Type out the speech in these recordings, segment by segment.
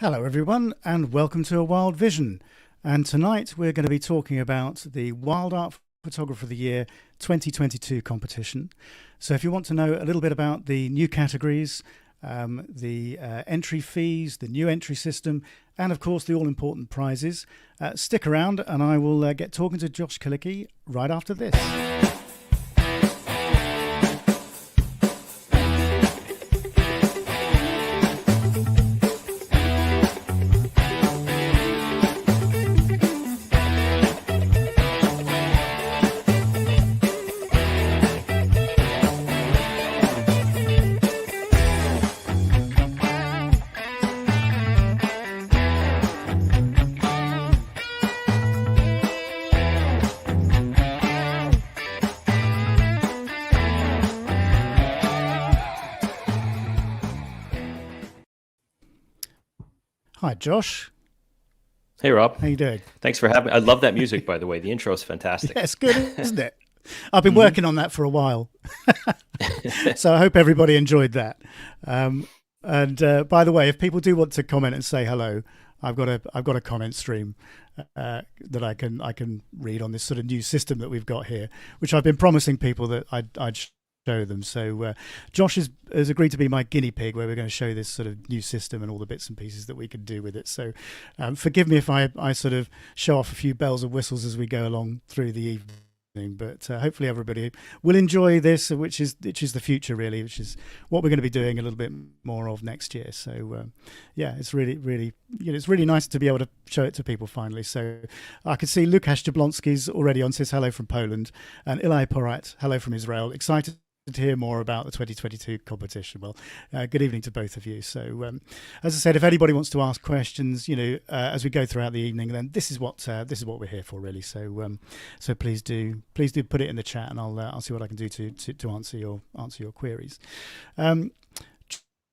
Hello everyone and welcome to A Wild Vision. And tonight we're going to be talking about the WildArt Photographer of the Year 2022 competition. So if you want to know a little bit about the new categories, the entry fees, the new entry system, and of course the all-important prizes, stick around and I will get talking to Josh Galicki right after this. Hi, Josh. Hey, Rob. How you doing? Thanks for having me. I love that music, by the way. The intro is fantastic. Yeah, it's good, isn't it? I've been working on that for a while. So I hope everybody enjoyed that. And by the way, if people do want to comment and say hello, I've got a comment stream that I can read on this sort of new system that we've got here, which I've been promising people that I'd show them. So Josh has agreed to be my guinea pig, where we're going to show this sort of new system and all the bits and pieces that we can do with it. So forgive me if I sort of show off a few bells and whistles as we go along through the evening, but hopefully everybody will enjoy this, which is the future really, which is what we're going to be doing a little bit more of next year. So yeah, it's really it's really nice to be able to show it to people finally. So I can see Lukasz Jablonski's already on, says hello from Poland, and Ilai Porat, hello from Israel. Excited to hear more about the 2022 competition. Well, good evening to both of you. So as I said, if anybody wants to ask questions, as we go throughout the evening, then this is what we're here for really. So so please do put it in the chat, and I'll see what I can do to answer your queries.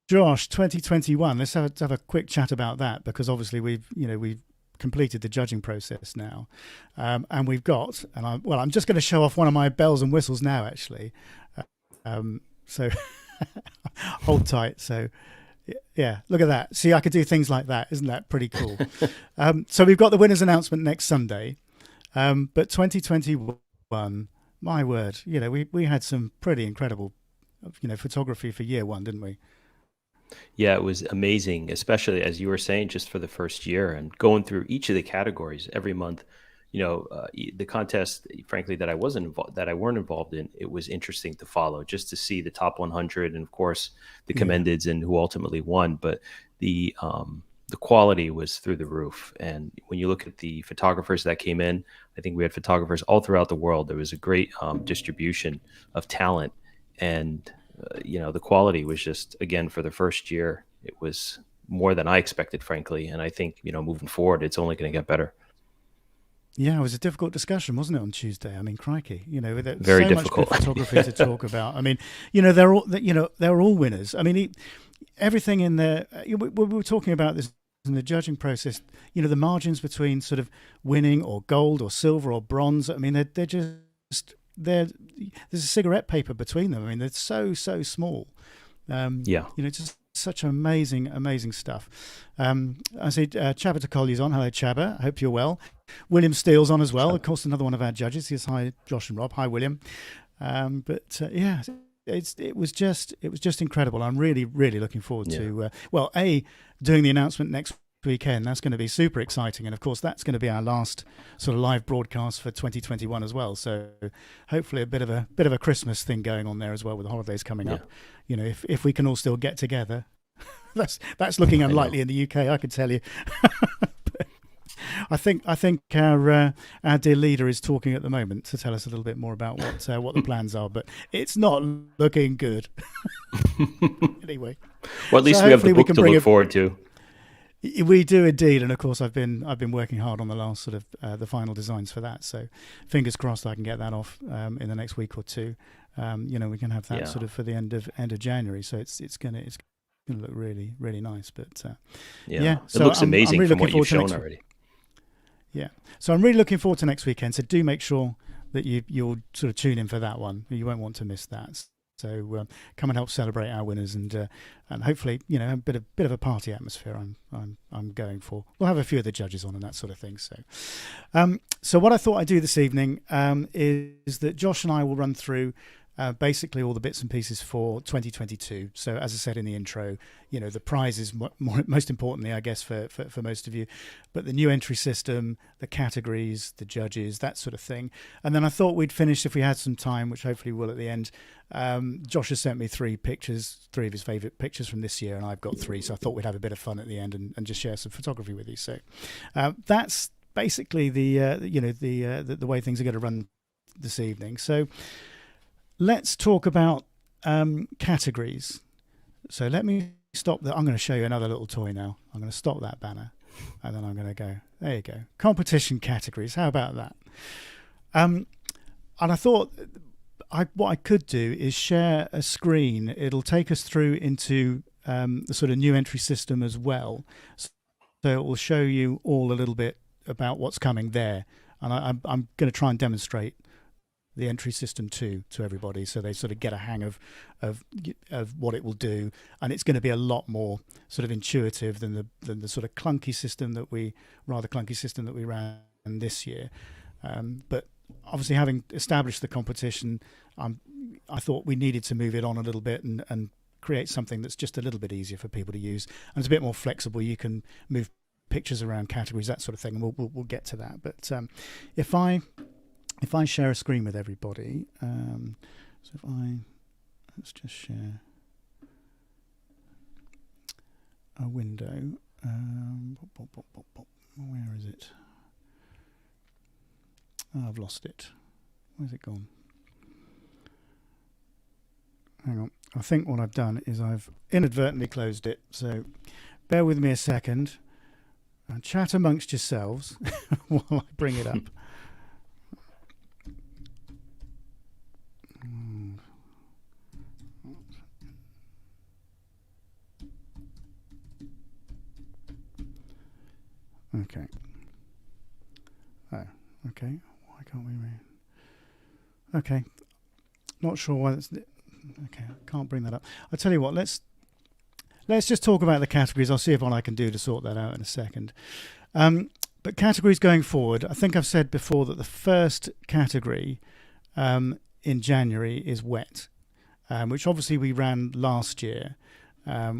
Josh, 2021, let's have a quick chat about that, because obviously we've completed the judging process now, and we've got, and I'm just going to show off one of my bells and whistles now actually. So hold tight. So yeah, look at that. See, I could do things like that. Isn't that pretty cool? So we've got the winners announcement next Sunday. But 2021, my word, we had some pretty incredible, photography for year one, didn't we? Yeah, it was amazing, especially as you were saying, just for the first year and going through each of the categories every month. The contest, frankly, that I weren't involved in, it was interesting to follow, just to see the top 100 and of course the commendeds and who ultimately won. But the quality was through the roof. And when you look at the photographers that came in, I think we had photographers all throughout the world. There was a great distribution of talent, and the quality was just, again, for the first year, it was more than I expected, frankly. And I think moving forward, it's only going to get better. Yeah, it was a difficult discussion, wasn't it, on Tuesday? I mean, crikey, very so difficult much good photography to talk about. I mean, they're all winners. I mean, everything in there. We were talking about this in the judging process. The margins between sort of winning or gold or silver or bronze. I mean, there's a cigarette paper between them. I mean, they're so small. Just such amazing stuff. I see Chaba Tokoli's on. Hello, Chaba. I hope you're well. William Steele's on as well. Of course, another one of our judges. He says hi, Josh and Rob. Hi, William. Yeah, it was just incredible. I'm really looking forward to doing the announcement next weekend. That's going to be super exciting, and of course that's going to be our last sort of live broadcast for 2021 as well. So hopefully a bit of a Christmas thing going on there as well, with the holidays coming up. If we can all still get together. That's looking unlikely in the UK, I can tell you. I think our dear leader is talking at the moment to tell us a little bit more about what the plans are, but it's not looking good. Anyway, well, at least we have the book to look forward to. We do indeed, and of course I've been working hard on the last sort of the final designs for that. So fingers crossed I can get that off in the next week or two. We can have that sort of for the end of January. So it's gonna look really nice. But so it looks amazing. I'm really from what you've shown already. Yeah, so I'm really looking forward to next weekend. So do make sure that you'll sort of tune in for that one. You won't want to miss that. So come and help celebrate our winners, and hopefully, a bit of a party atmosphere. I'm going for. We'll have a few of the judges on and that sort of thing. So what I thought I'd do this evening is that Josh and I will run through basically all the bits and pieces for 2022. So as I said in the intro, the prizes, most importantly, I guess, for most of you, but the new entry system, the categories, the judges, that sort of thing. And then I thought we'd finish, if we had some time, which hopefully we'll at the end. Josh has sent me three of his favourite pictures from this year, and I've got three. So I thought we'd have a bit of fun at the end and just share some photography with you. So that's basically the way things are going to run this evening. So let's talk about categories. So let me stop that. I'm going to show you another little toy now. I'm going to stop that banner, and then I'm going to go, there you go, competition categories. How about that? And I thought what I could do is share a screen. It'll take us through into the sort of new entry system as well. So it will show you all a little bit about what's coming there. And I'm going to try and demonstrate the entry system to everybody, so they sort of get a hang of what it will do, and it's going to be a lot more sort of intuitive than the sort of clunky system that we ran this year. But obviously, having established the competition, I thought we needed to move it on a little bit and create something that's just a little bit easier for people to use, and it's a bit more flexible. You can move pictures around categories, that sort of thing, and we'll get to that. But if I share a screen with everybody, let's just share a window. Where is it? Oh, I've lost it. Where's it gone? Hang on. I think what I've done is I've inadvertently closed it. So bear with me a second and chat amongst yourselves while I bring it up. Okay. Oh, okay. Why can't we read? Okay. Not sure why that's... Okay, I can't bring that up. I'll tell you what, let's just talk about the categories. I'll see if what I can do to sort that out in a second. But categories going forward, I think I've said before that the first category in January is wet, which obviously we ran last year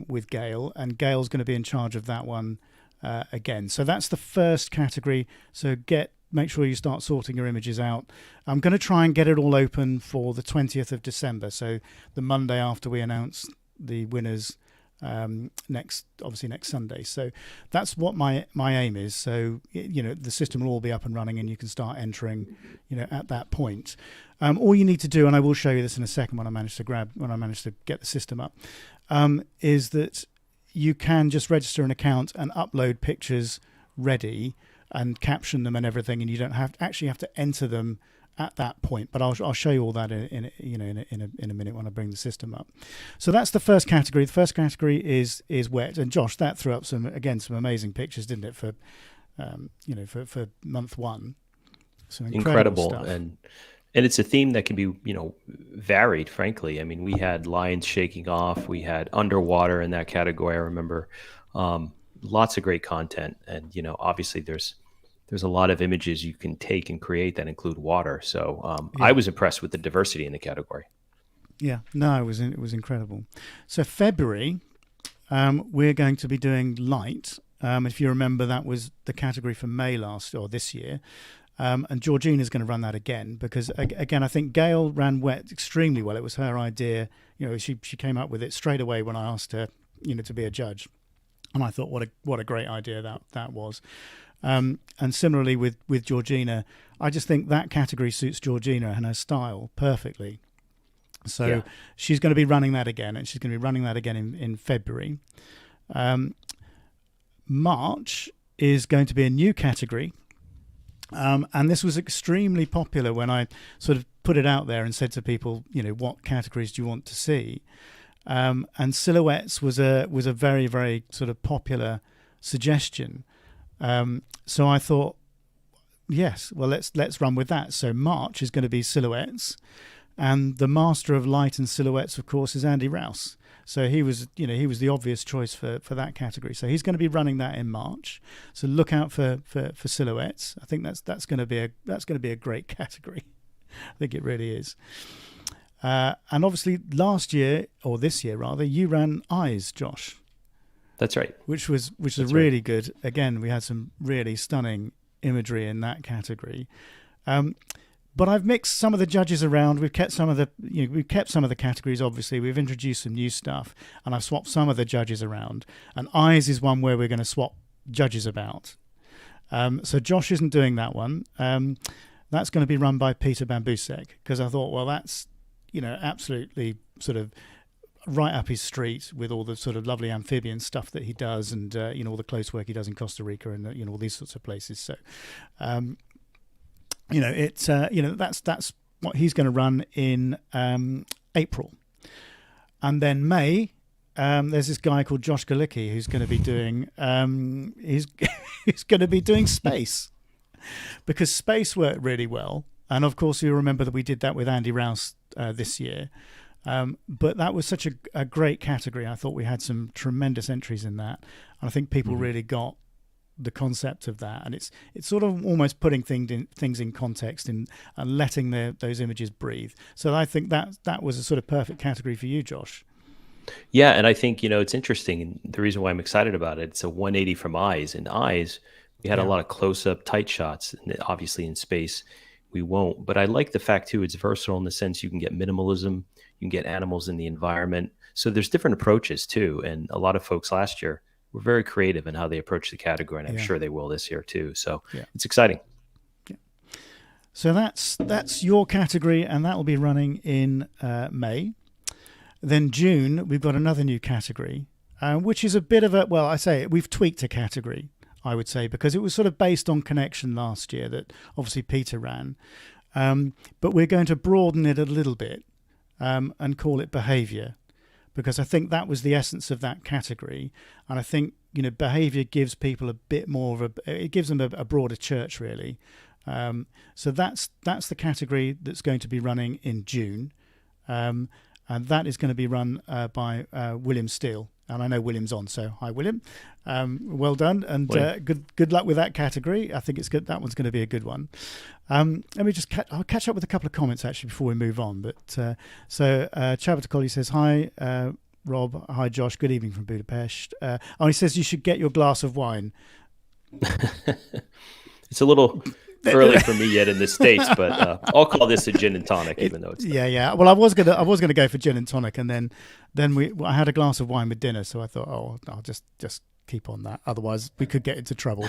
with Gail, and Gail's going to be in charge of that one again. So that's the first category. So make sure you start sorting your images out. I'm going to try and get it all open for the 20th of December, so the Monday after we announce the winners, next Sunday. So that's what my aim is. So the system will all be up and running, and you can start entering at that point. All you need to do, and I will show you this in a second when I manage to get the system up, is that you can just register an account and upload pictures ready and caption them and everything, and you don't have to enter them at that point. But I'll show you all that in a minute when I bring the system up. So that's the first category. The first category is wet, and Josh, that threw up some amazing pictures, didn't it? For month one, some incredible stuff. And it's a theme that can be, varied, frankly. I mean, we had lions shaking off. We had underwater in that category. I remember lots of great content. And, obviously there's a lot of images you can take and create that include water. So I was impressed with the diversity in the category. Yeah, no, it was incredible. So February, we're going to be doing light. If you remember, that was the category for May this year. And Georgina's going to run that again, because again, I think Gail ran wet extremely well. It was her idea. She came up with it straight away when I asked her, to be a judge, and I thought what a great idea that was. And similarly with Georgina, I just think that category suits Georgina and her style perfectly. So she's going to be running that again, and she's going to be running that again in February. March is going to be a new category. And this was extremely popular when I sort of put it out there and said to people, what categories do you want to see? And silhouettes was a very, very sort of popular suggestion. So I thought, yes, well, let's run with that. So March is going to be silhouettes. And the master of light and silhouettes, of course, is Andy Rouse. So he was the obvious choice for that category. So he's going to be running that in March. So look out for silhouettes. I think that's going to be a great category. I think it really is. And obviously last year, or this year rather, you ran eyes, Josh. That's right. Which was really good. Again, we had some really stunning imagery in that category. But I've mixed some of the judges around. We've kept some of the categories. Obviously, we've introduced some new stuff, and I've swapped some of the judges around. And eyes is one where we're going to swap judges about. So Josh isn't doing that one. That's going to be run by Peter Bambusek, because I thought, well, that's absolutely sort of right up his street with all the sort of lovely amphibian stuff that he does, and all the close work he does in Costa Rica and all these sorts of places. So, that's what he's going to run in April, and then May. There's this guy called Josh Galicki who's going to be doing he's going to be doing space, because space worked really well, and of course you remember that we did that with Andy Rouse this year. But that was such a great category. I thought we had some tremendous entries in that, and I think people really got the concept of that. And it's sort of almost putting things in context and letting those images breathe. So I think that was a sort of perfect category for you, Josh. Yeah, and I think it's interesting. And the reason why I'm excited about it, it's a 180 from eyes. In eyes, we had a lot of close-up, tight shots. And obviously, in space, we won't. But I like the fact too, it's versatile in the sense you can get minimalism. You can get animals in the environment. So there's different approaches too. And a lot of folks last year were very creative in how they approach the category. And I'm sure they will this year too. So it's exciting. Yeah. So that's your category, and that will be running in May. Then June, we've got another new category, which is a bit of we've tweaked a category, I would say, because it was sort of based on Connection last year that obviously Peter ran. But we're going to broaden it a little bit. And call it behavior, because I think that was the essence of that category, and I think behavior gives people a bit more of it gives them a broader church really. So that's the category that's going to be running in June, and that is going to be run by William Steele. And I know William's on, so hi William. Well done, and good luck with that category. I think it's good. That one's going to be a good one. Let me just I'll catch up with a couple of comments actually before we move on. But Chabot Collie says hi, Rob. Hi Josh. Good evening from Budapest. He says you should get your glass of wine. It's a little early for me yet in the States, but I'll call this a gin and tonic, even though it's Well, I was gonna go for gin and tonic, and then I had a glass of wine with dinner, so I thought, I'll just keep on that. Otherwise, we could get into trouble.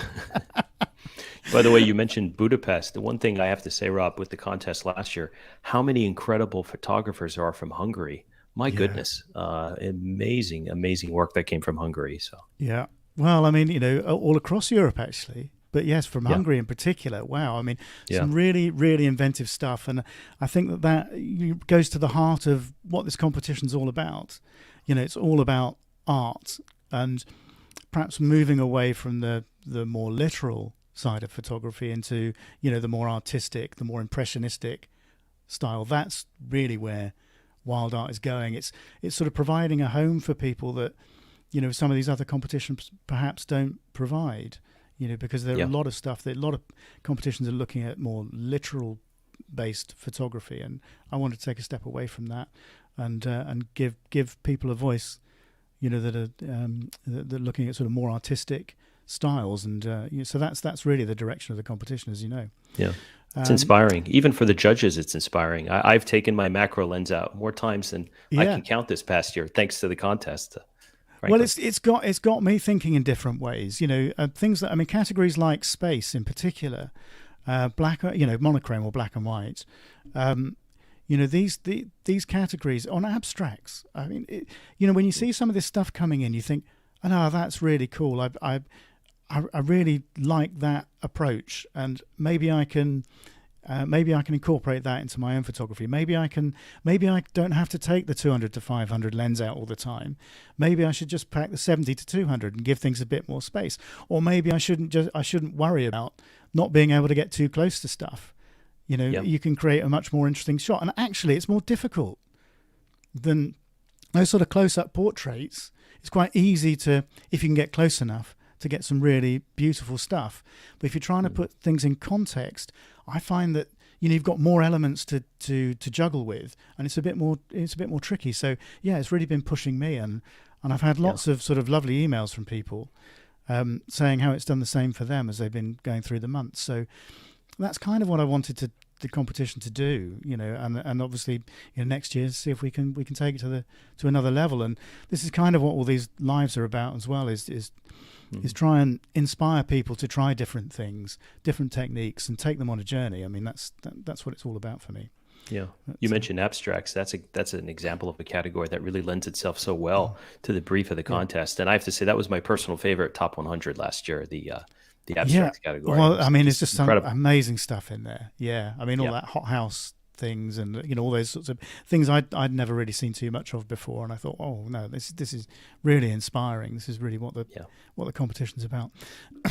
By the way, you mentioned Budapest. The one thing I have to say, Rob, with the contest last year, how many incredible photographers are from Hungary? My goodness, amazing work that came from Hungary. So well, I mean, all across Europe actually. But yes, from Hungary in particular, wow. I mean, some really, really inventive stuff. And I think that goes to the heart of what this competition's all about. It's all about art, and perhaps moving away from the more literal side of photography into, the more artistic, the more impressionistic style. That's really where WildArt is going. It's sort of providing a home for people that, some of these other competitions perhaps don't provide. Because there are a lot of stuff that a lot of competitions are looking at more literal based photography, and I want to take a step away from that and give people a voice, that are looking at sort of more artistic styles, and so that's really the direction of the competition, as you know. Yeah, it's inspiring. Even for the judges, it's inspiring. I've taken my macro lens out more times than I can count this past year, thanks to the contest. Frankly. Well, it's got me thinking in different ways. Things that categories like space in particular, black, monochrome or black and white. These categories on abstracts. I mean, when you see some of this stuff coming in, you think, oh no, that's really cool. I really like that approach, and maybe I can incorporate that into my own photography. Maybe I don't have to take the 200 to 500 lens out all the time. Maybe I should just pack the 70 to 200 and give things a bit more space. Or maybe I shouldn't worry about not being able to get too close to stuff. Yeah. you can create a much more interesting shot. And actually, it's more difficult than those sort of close-up portraits. It's quite easy to, if you can get close enough, to get some really beautiful stuff. But if you're trying to put things in context, I find that you've got more elements to juggle with, and it's a bit more tricky. So yeah, it's really been pushing me, and I've had lots of sort of lovely emails from people saying how it's done the same for them as they've been going through the months. So that's kind of what I wanted the competition to do, and obviously next year see if we can take it to another level. And this is kind of what all these lives are about as well, is try and inspire people to try different things, different techniques, and take them on a journey. I mean, that's what it's all about for me. Yeah, you mentioned abstracts. That's an example of a category that really lends itself so well to the brief of the contest. And I have to say that was my personal favorite top 100 last year. The abstracts category. Well, I mean, it's just some amazing stuff in there. Yeah, I mean, all that hothouse things and all those sorts of things I'd never really seen too much of before, and I thought, oh no, this is really inspiring. This is really what the competition's about.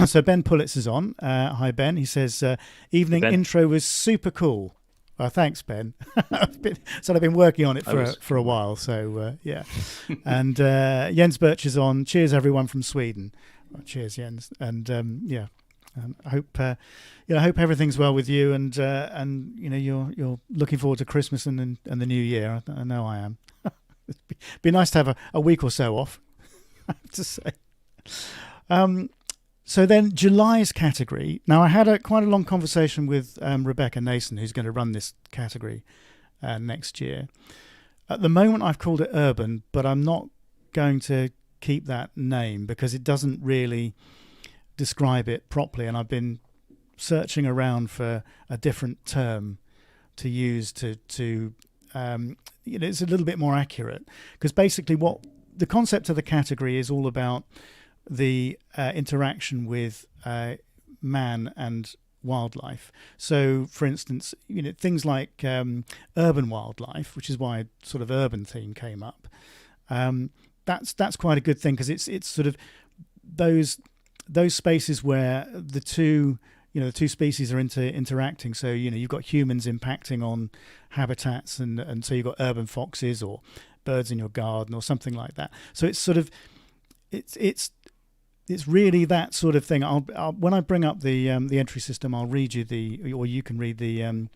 So Ben Pullitz is on. Hi Ben. He says evening Ben. Intro was super cool. Thanks Ben. I've been working on it for a while, so yeah. And Jens Birch is on. Cheers everyone from Sweden. Cheers Jens. And I hope hope everything's well with you, and you're looking forward to Christmas and the New Year. I know I am. It'd be nice to have a week or so off, I have to say. So then July's category. Now I had quite a long conversation with Rebecca Nason, who's going to run this category next year. At the moment I've called it urban, but I'm not going to keep that name because it doesn't really describe it properly, and I've been searching around for a different term to use to it's a little bit more accurate, because basically what the concept of the category is all about the interaction with man and wildlife. So for instance, things like urban wildlife, which is why sort of urban theme came up, that's quite a good thing, because it's sort of those spaces where the two species are interacting. So you've got humans impacting on habitats, and so you've got urban foxes or birds in your garden or something like that. So it's sort of it's really that sort of thing. I'll when I bring up the entry system, I'll read you or you can read the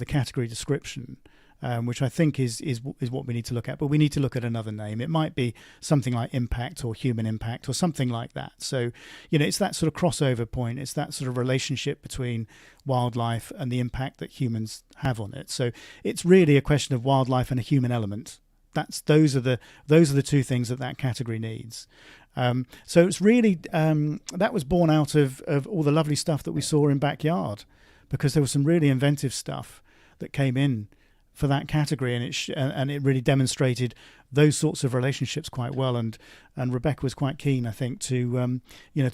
category description, which I think is what we need to look at. But we need to look at another name. It might be something like impact or human impact or something like that. So, it's that sort of crossover point. It's that sort of relationship between wildlife and the impact that humans have on it. So it's really a question of wildlife and a human element. Those are the two things that category needs. So it's really that was born out of all the lovely stuff that we saw in Backyard, because there was some really inventive stuff that came in for that category, and it really demonstrated those sorts of relationships quite well. And Rebecca was quite keen, I think, to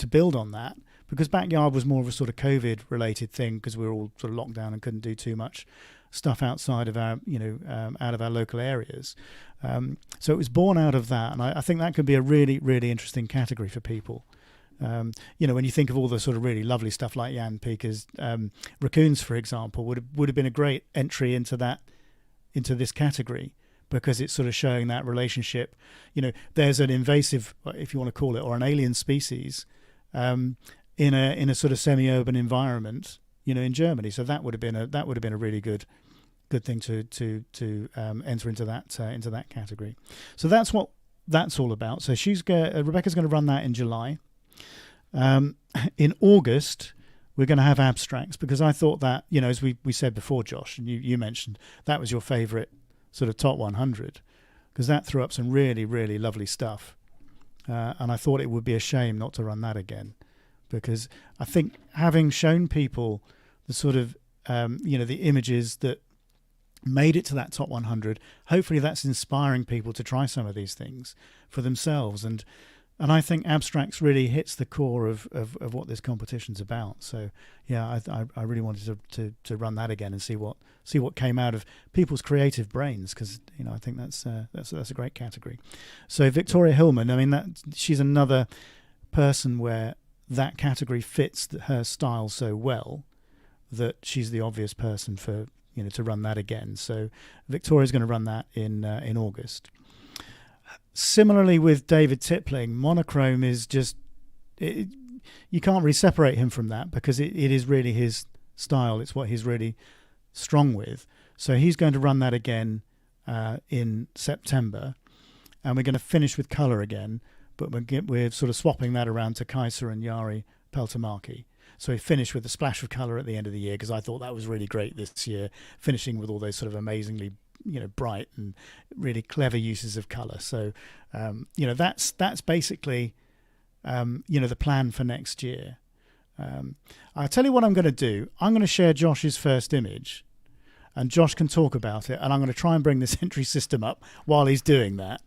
build on that, because Backyard was more of a sort of COVID related thing, because we were all sort of locked down and couldn't do too much stuff outside of our out of our local areas. So it was born out of that, and I think that could be a really, really interesting category for people. When you think of all the sort of really lovely stuff like Jan Pieker's raccoons, for example, would have been a great entry into this category, because it's sort of showing that relationship. There's an invasive, if you want to call it, or an alien species in a sort of semi-urban environment, in Germany. So that would have been a really good thing to enter into that category. So that's what that's all about. So Rebecca's going to run that in July. In August, we're going to have abstracts, because I thought that, as we said before, Josh, and you mentioned that was your favourite sort of top 100, because that threw up some really, really lovely stuff. And I thought it would be a shame not to run that again, because I think having shown people the sort of, the images that made it to that top 100, hopefully that's inspiring people to try some of these things for themselves. And I think abstracts really hits the core of what this competition's about. So yeah, I really wanted to run that again and see what came out of people's creative brains, because I think that's a great category. So Victoria Hillman, I mean, she's another person where that category fits her style so well that she's the obvious person for to run that again. So Victoria's going to run that in August. Similarly with David Tipling, monochrome is just you can't really separate him from that because it is really his style. It's what he's really strong with. So he's going to run that again in September, and we're going to finish with colour again, but we're sort of swapping that around to Kaiser and Jari Peltomäki. So we finished with a splash of colour at the end of the year because I thought that was really great this year, finishing with all those sort of amazingly bright and really clever uses of colour. So that's basically the plan for next year. I'll tell you what I'm going to do. I'm going to share Josh's first image, and Josh can talk about it, and I'm going to try and bring this entry system up while he's doing that,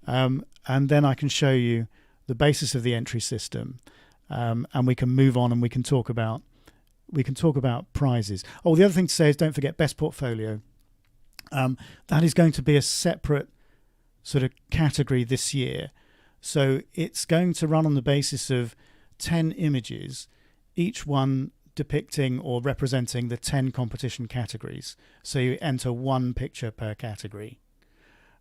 and then I can show you the basis of the entry system, and we can move on and we can talk about prizes. Oh, the other thing to say is don't forget Best Portfolio. That is going to be a separate sort of category this year. So it's going to run on the basis of 10 images, each one depicting or representing the 10 competition categories. So you enter one picture per category.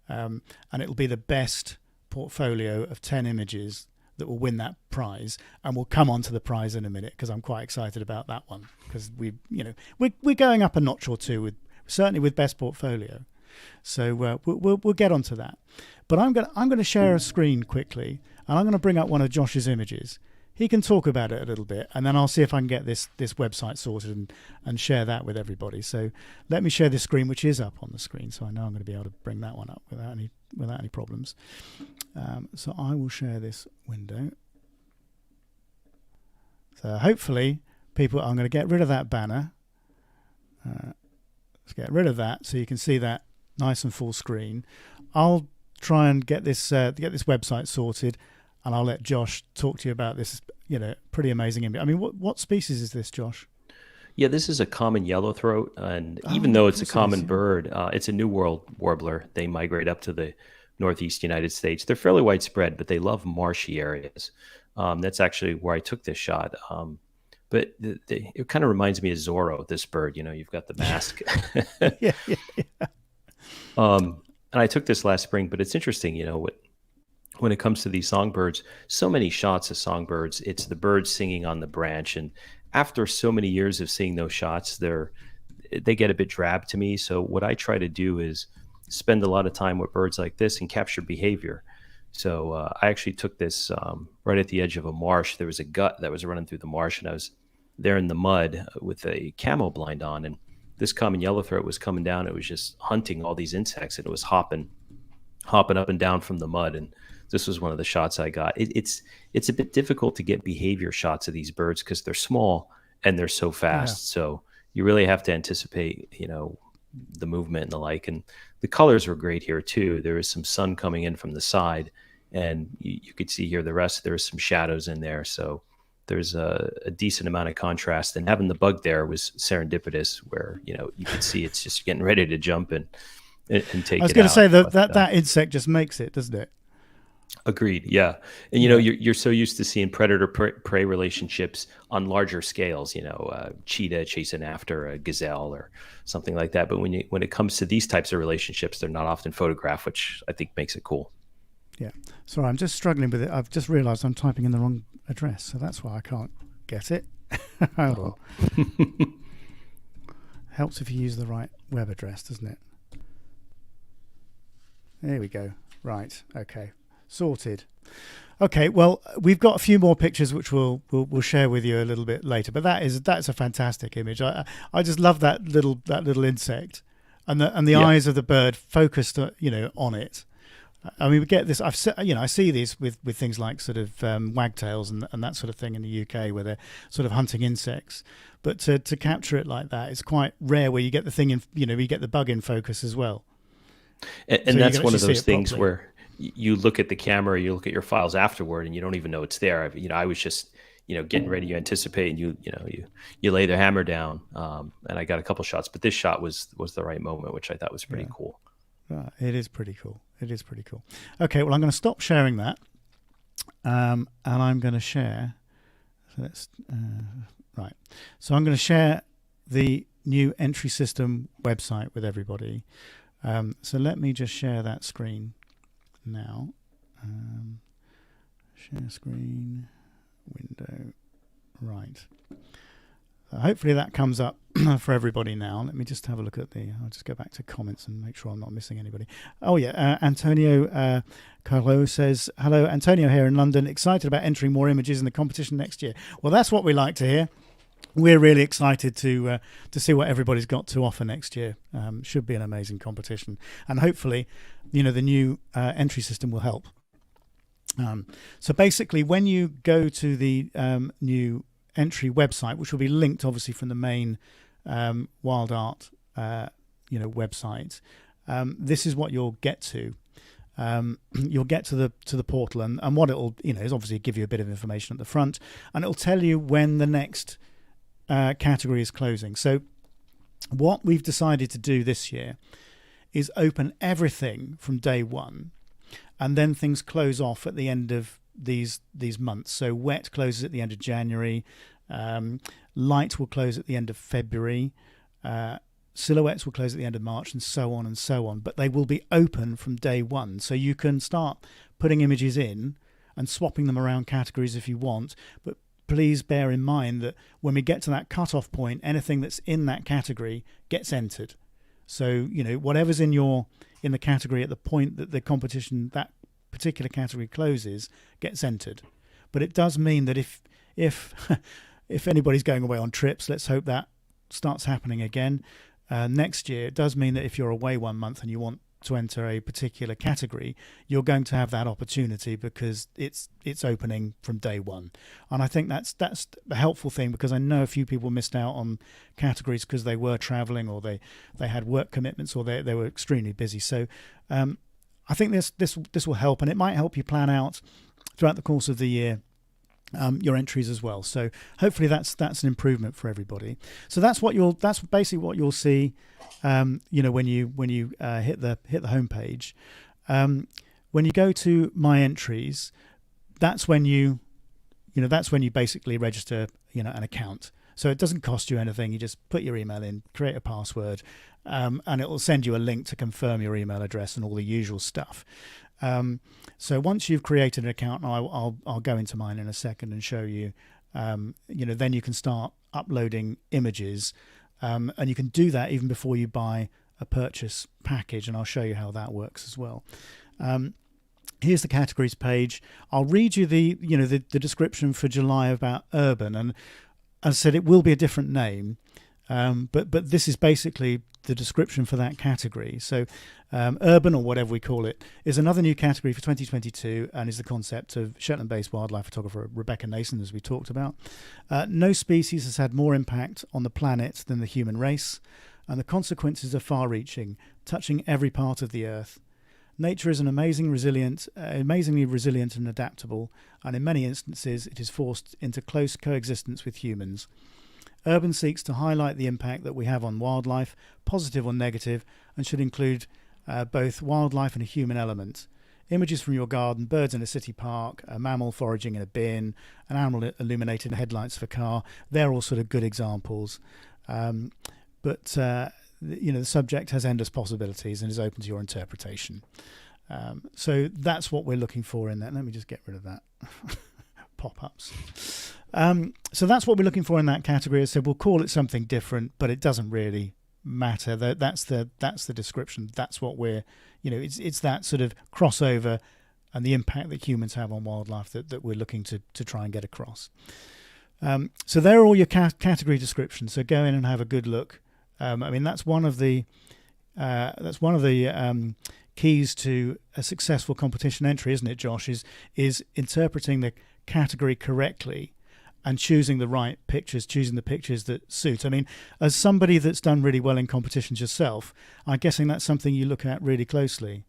And it'll be the best portfolio of 10 images that will win that prize. And we'll come on to the prize in a minute because I'm quite excited about that one. Because we're going up a notch or two certainly with Best Portfolio. So we'll get onto that. But I'm going to share a screen quickly, and I'm going to bring up one of Josh's images. He can talk about it a little bit, and then I'll see if I can get this website sorted and share that with everybody. So let me share this screen, which is up on the screen, so I know I'm going to be able to bring that one up without any problems. So I will share this window. So hopefully I'm going to get rid of that banner. Let's get rid of that so you can see that nice and full screen. I'll try and get this website sorted, and I'll let Josh talk to you about this pretty amazing image. I mean, what species is this, Josh? Yeah, this is a common yellowthroat, and even though it's a common bird, it's a New World warbler. They migrate up to the northeast United States. They're fairly widespread, but they love marshy areas. That's actually where I took this shot. But it kind of reminds me of Zorro, this bird. You've got the mask. yeah. And I took this last spring, but it's interesting, when it comes to these songbirds, so many shots of songbirds, it's the birds singing on the branch. And after so many years of seeing those shots, they get a bit drab to me. So what I try to do is spend a lot of time with birds like this and capture behavior. So I actually took this right at the edge of a marsh. There was a gut that was running through the marsh, and I was there in the mud with a camo blind on, and this common yellowthroat was coming down. It was just hunting all these insects, and it was hopping up and down from the mud. And this was one of the shots I got. It's a bit difficult to get behavior shots of these birds because they're small and they're so fast. Yeah. So you really have to anticipate, the movement and the like. And the colors were great here too. There was some sun coming in from the side, and you could see here there was some shadows in there. So there's a decent amount of contrast, and having the bug there was serendipitous where, you could see it's just getting ready to jump and take it out. I was going to say that insect just makes it, doesn't it? Agreed. Yeah. And, you're so used to seeing predator prey relationships on larger scales, cheetah chasing after a gazelle or something like that. But when it comes to these types of relationships, they're not often photographed, which I think makes it cool. Yeah. Sorry, I'm just struggling with it. I've just realized I'm typing in the wrong address, so that's why I can't get it. Hold on. Helps if you use the right web address, doesn't it? There we go. Right. Okay. Sorted. Okay. Well, we've got a few more pictures which we'll share with you a little bit later. But that's a fantastic image. I just love that little insect, and the eyes of the bird focused on it. I mean, we get this. I see these with things like sort of wagtails and that sort of thing in the UK where they're sort of hunting insects. But to capture it like that, it's quite rare. Where you get the thing in, you get the bug in focus as well. And so that's one of those things where you look at the camera, you look at your files afterward, and you don't even know it's there. I was just getting ready. You anticipate, and you lay the hammer down. And I got a couple shots, but this shot was the right moment, which I thought was pretty cool. It is pretty cool. Okay, well, I'm going to stop sharing that, and I'm going to share. So let's right. So I'm going to share the new entry system website with everybody. So let me just share that screen now. Share screen, window, right. Hopefully that comes up for everybody now. Let me just have a look at I'll just go back to comments and make sure I'm not missing anybody. Oh yeah, Antonio Carlo says, hello, Antonio here in London, excited about entering more images in the competition next year. Well, that's what we like to hear. We're really excited to see what everybody's got to offer next year. Should be an amazing competition. And hopefully, the new entry system will help. So basically, when you go to the new entry website, which will be linked obviously from the main WildArt website, this is what you'll get to. You'll get to the portal, and what it'll is obviously give you a bit of information at the front, and it'll tell you when the next category is closing. So what we've decided to do this year is open everything from day one, and then things close off at the end of these months. So wet closes at the end of January, light will close at the end of February, silhouettes will close at the end of March, and so on and so on. But they will be open from day one, so you can start putting images in and swapping them around categories if you want. But please bear in mind that when we get to that cutoff point, anything that's in that category gets entered. So whatever's in the category at the point that the competition, that particular category closes, gets entered. But it does mean that if if anybody's going away on trips, let's hope that starts happening again next year. It does mean that if you're away one month and you want to enter a particular category, you're going to have that opportunity because it's opening from day one. And I think that's a helpful thing, because I know a few people missed out on categories because they were traveling, or they had work commitments, or they were extremely busy. So I think this will help, and it might help you plan out throughout the course of the year your entries as well. So hopefully that's an improvement for everybody. So that's basically what you'll see when you hit the home page. When you go to my entries, that's when you basically register an account. So it doesn't cost you anything. You just put your email in, create a password, and it will send you a link to confirm your email address and all the usual stuff. So once you've created an account, and I'll go into mine in a second and show you, then you can start uploading images, and you can do that even before you buy a purchase package, and I'll show you how that works as well. Here's the categories page. I'll read you the description for July about urban, and as I said, it will be a different name, but this is basically the description for that category. So urban, or whatever we call it, is another new category for 2022, and is the concept of Shetland-based wildlife photographer Rebecca Nason, as we talked about. No species has had more impact on the planet than the human race, and the consequences are far-reaching, touching every part of the earth. Nature is amazingly resilient and adaptable, and in many instances it is forced into close coexistence with humans. Urban seeks to highlight the impact that we have on wildlife, positive or negative, and should include both wildlife and a human element. Images from your garden, birds in a city park, a mammal foraging in a bin, an animal illuminated headlights of a car, they're all sort of good examples. But the subject has endless possibilities and is open to your interpretation. So that's what we're looking for in that. Let me just get rid of that. Pop-ups. So that's what we're looking for in that category. So we'll call it something different, but it doesn't really matter. That's the description. That's what we're, it's that sort of crossover and the impact that humans have on wildlife that we're looking to try and get across. So there are all your category descriptions. So go in and have a good look. That's one of the keys to a successful competition entry, isn't it, Josh? Is interpreting the category correctly and choosing the right pictures, choosing the pictures that suit. As somebody that's done really well in competitions yourself, I'm guessing that's something you look at really closely.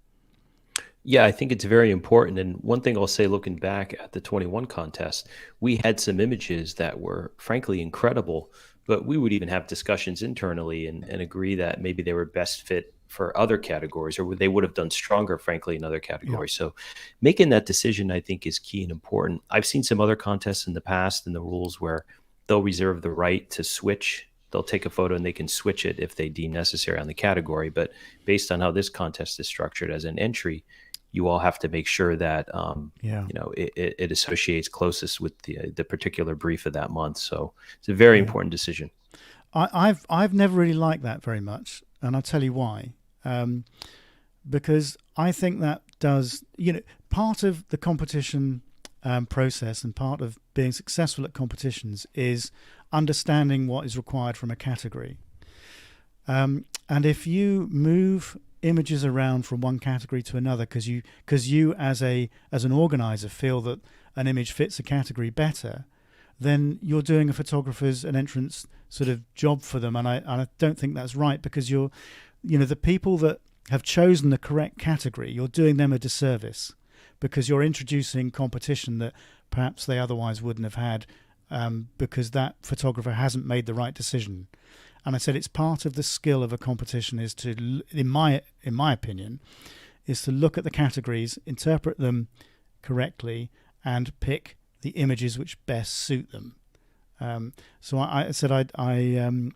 Yeah, I think it's very important. And one thing I'll say, looking back at the 21 contest, we had some images that were frankly incredible, but we would even have discussions internally and agree that maybe they were best fit for other categories, or they would have done stronger, frankly, in other categories. Yeah. So making that decision, I think, is key and important. I've seen some other contests in the past and the rules where they'll reserve the right to switch they'll take a photo and they can switch it if they deem necessary on the category. But based on how this contest is structured as an entry, you all have to make sure that it associates closest with the particular brief of that month. So it's a very important decision. I've never really liked that very much, and I'll tell you why. Because I think that does, part of the competition process and part of being successful at competitions is understanding what is required from a category. And if you move images around from one category to another because you as an organizer feel that an image fits a category better, then you're doing a photographer's an entrance sort of job for them, and I don't think that's right, because the people that have chosen the correct category, you're doing them a disservice, because you're introducing competition that perhaps they otherwise wouldn't have had, because that photographer hasn't made the right decision. And I said it's part of the skill of a competition is to, in my opinion, is to look at the categories, interpret them correctly, and pick the images which best suit them. So I said Ben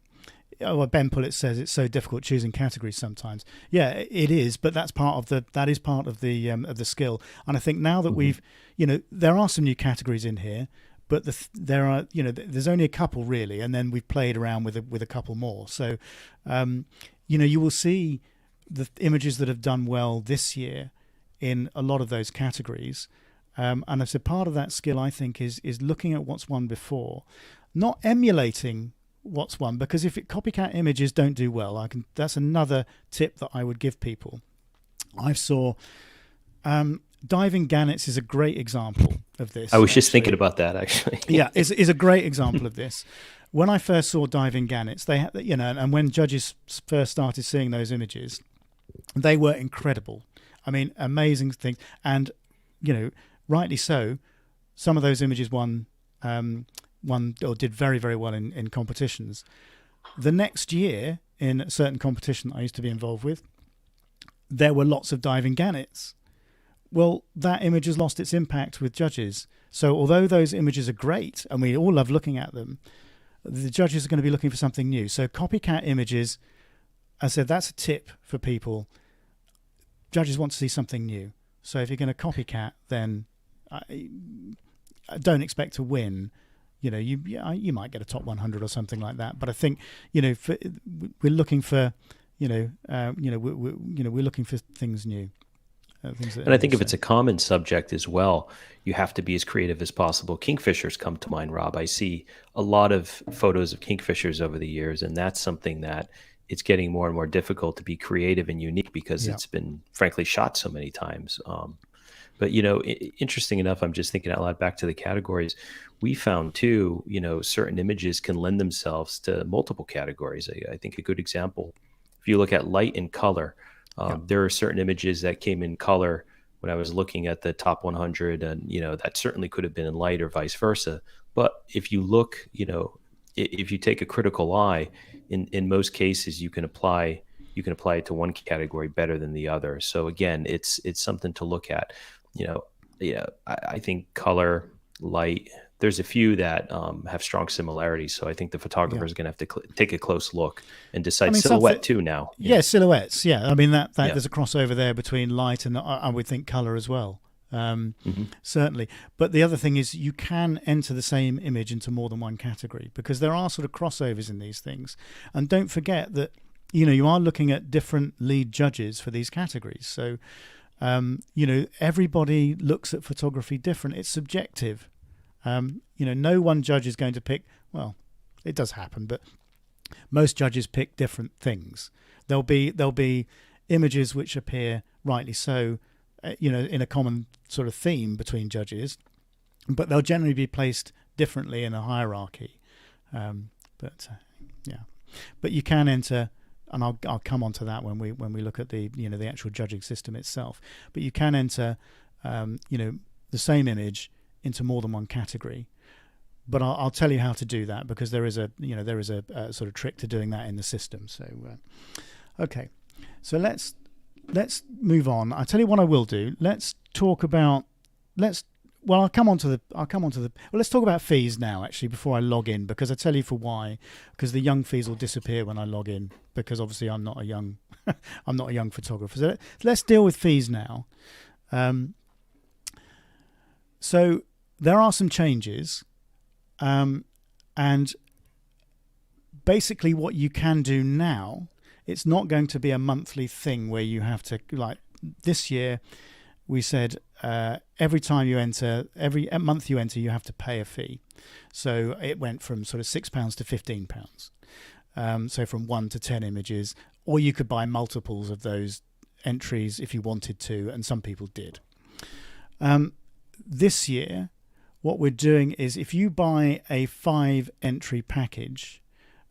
Pullett says it's so difficult choosing categories sometimes. Yeah, it is, but that is part of the skill. And I think now that we've, there are some new categories in here, but there's only a couple really, and then we've played around with a couple more. So, you will see the images that have done well this year in a lot of those categories. And I said part of that skill, I think, is looking at what's won before, not emulating what's won, because if copycat images don't do well, that's another tip that I would give people. I saw diving gannets is a great example of this. I was just thinking about that, actually. Yeah, is a great example of this. When I first saw diving gannets, they had, and when judges first started seeing those images, they were incredible. I mean, amazing things, and rightly so. Some of those images won or did very, very well in competitions. The next year, in a certain competition I used to be involved with, there were lots of diving gannets. Well, that image has lost its impact with judges. So although those images are great and we all love looking at them, the judges are going to be looking for something new. So copycat images, I said, that's a tip for people. Judges want to see something new. So if you're going to copycat, then I don't expect to win. You might get a top 100 or something like that. But I think we're looking for we're looking for things new. And I think if it's a common subject as well, you have to be as creative as possible. Kingfishers come to mind, Rob. I see a lot of photos of kingfishers over the years, and that's something that it's getting more and more difficult to be creative and unique because it's been, frankly, shot so many times. But, interesting enough, I'm just thinking out loud back to the categories. We found, too, certain images can lend themselves to multiple categories. I think a good example, if you look at light and color, there are certain images that came in color when I was looking at the top 100, and, that certainly could have been in light or vice versa. But if you look, if you take a critical eye, in most cases, you can apply it to one category better than the other. So again, it's something to look at. I think color, light, there's a few that have strong similarities. So I think the photographer is going to have to take a close look and decide silhouette too now. Yeah, silhouettes. Yeah, I mean that there's a crossover there between light and I would think color as well. Certainly. But the other thing is you can enter the same image into more than one category because there are sort of crossovers in these things. And don't forget that you are looking at different lead judges for these categories. So everybody looks at photography different. It's subjective. No one judge is going to pick, well, it does happen, but most judges pick different things. There'll be images which appear, rightly so, in a common sort of theme between judges, but they'll generally be placed differently in a hierarchy. But you can enter, and I'll come on to that when we look at the the actual judging system itself. But you can enter the same image into more than one category. But I'll tell you how to do that because there is a sort of trick to doing that in the system. So okay, so let's move on. I'll tell you what I will do. Let's talk about well, I'll come on to the. Well, let's talk about fees now, actually, before I log in, because I tell you for why. Because the young fees will disappear when I log in, because obviously I'm not a young, I'm not a young photographer. So let's deal with fees now. So there are some changes, and basically what you can do now, it's not going to be a monthly thing where you have to, like this year we said every time you enter, every month you enter, you have to pay a fee. So it went from sort of £6 to £15. So from 1 to 10 images, or you could buy multiples of those entries if you wanted to, and some people did. This year, what we're doing is if you buy a 5 entry package,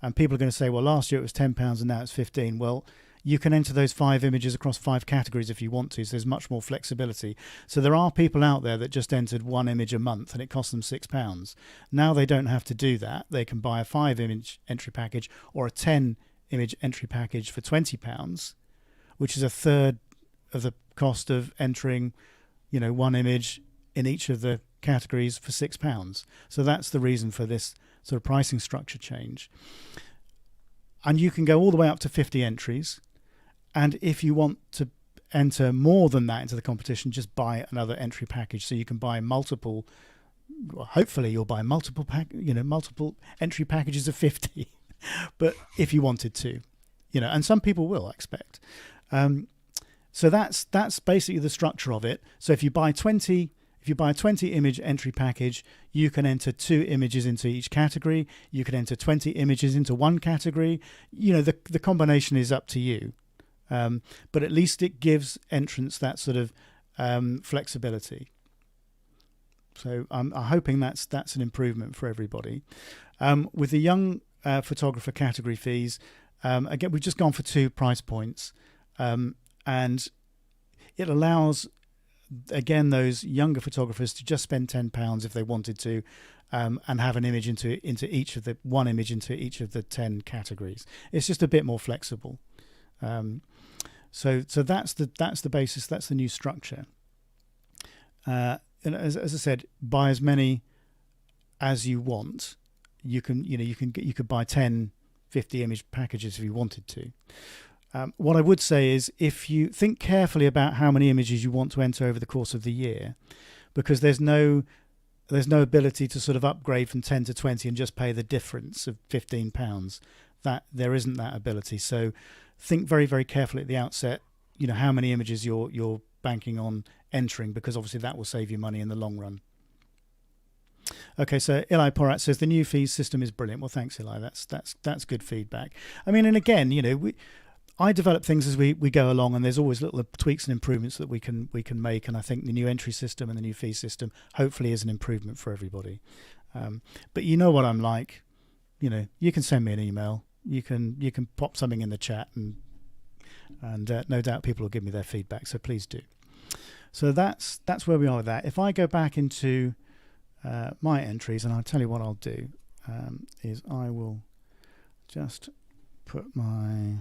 and people are going to say, well, last year it was £10 and now it's 15. Well, you can enter those 5 images across 5 categories if you want to, so there's much more flexibility. So there are people out there that just entered 1 image a month and it cost them £6. Now they don't have to do that. They can buy a 5 image entry package or a 10 image entry package for £20, which is a third of the cost of entering, 1 image in each of the categories for £6. So that's the reason for this sort of pricing structure change. And you can go all the way up to 50 entries. And if you want to enter more than that into the competition, just buy another entry package. So you can buy multiple. Well, hopefully, you'll buy multiple entry packages of 50. But if you wanted to, and some people will, I expect. So that's basically the structure of it. So if you buy 20 image entry package, you can enter 2 images into each category. You can enter 20 images into one category. The combination is up to you. But at least it gives entrants that sort of flexibility. So I'm hoping that's an improvement for everybody. With the young photographer category fees, again, we've just gone for 2 price points. And it allows, again, those younger photographers to just spend £10 if they wanted to, and have an image into each of the 1 image into each of the 10 categories. It's just a bit more flexible. So that's the basis. That's the new structure. And as I said, buy as many as you want. You could buy 10, 50 image packages if you wanted to. What I would say is, if you think carefully about how many images you want to enter over the course of the year, because there's no ability to sort of upgrade from 10 to 20 and just pay the difference of £15. That there isn't that ability. So think very, very carefully at the outset, how many images you're banking on entering, because obviously that will save you money in the long run. Okay, so Eli Porat says the new fees system is brilliant. Well, thanks, Eli. That's good feedback. I mean, and again, I develop things as we go along, and there's always little tweaks and improvements that we can make. And I think the new entry system and the new fee system hopefully is an improvement for everybody. But you know what I'm like. You can send me an email. You can pop something in the chat, and no doubt people will give me their feedback. So please do. So that's where we are with that. If I go back into my entries, and I'll tell you what I'll do, is I will just put my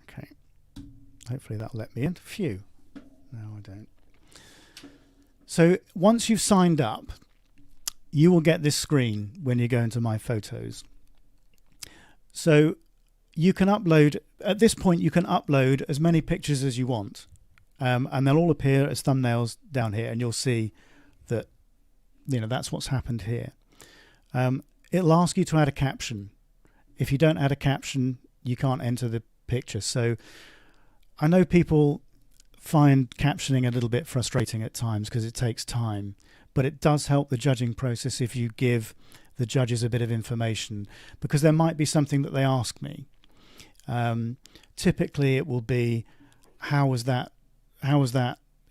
okay. Hopefully that'll let me in. Phew. No, I don't. So once you've signed up, you will get this screen when you go into My Photos. So you can upload, at this point, you can upload as many pictures as you want. And they'll all appear as thumbnails down here, and you'll see that, that's what's happened here. It'll ask you to add a caption. If you don't add a caption, you can't enter the picture. So I know people find captioning a little bit frustrating at times because it takes time, but it does help the judging process if you give the judges a bit of information, because there might be something that they ask me. Typically it will be, how was that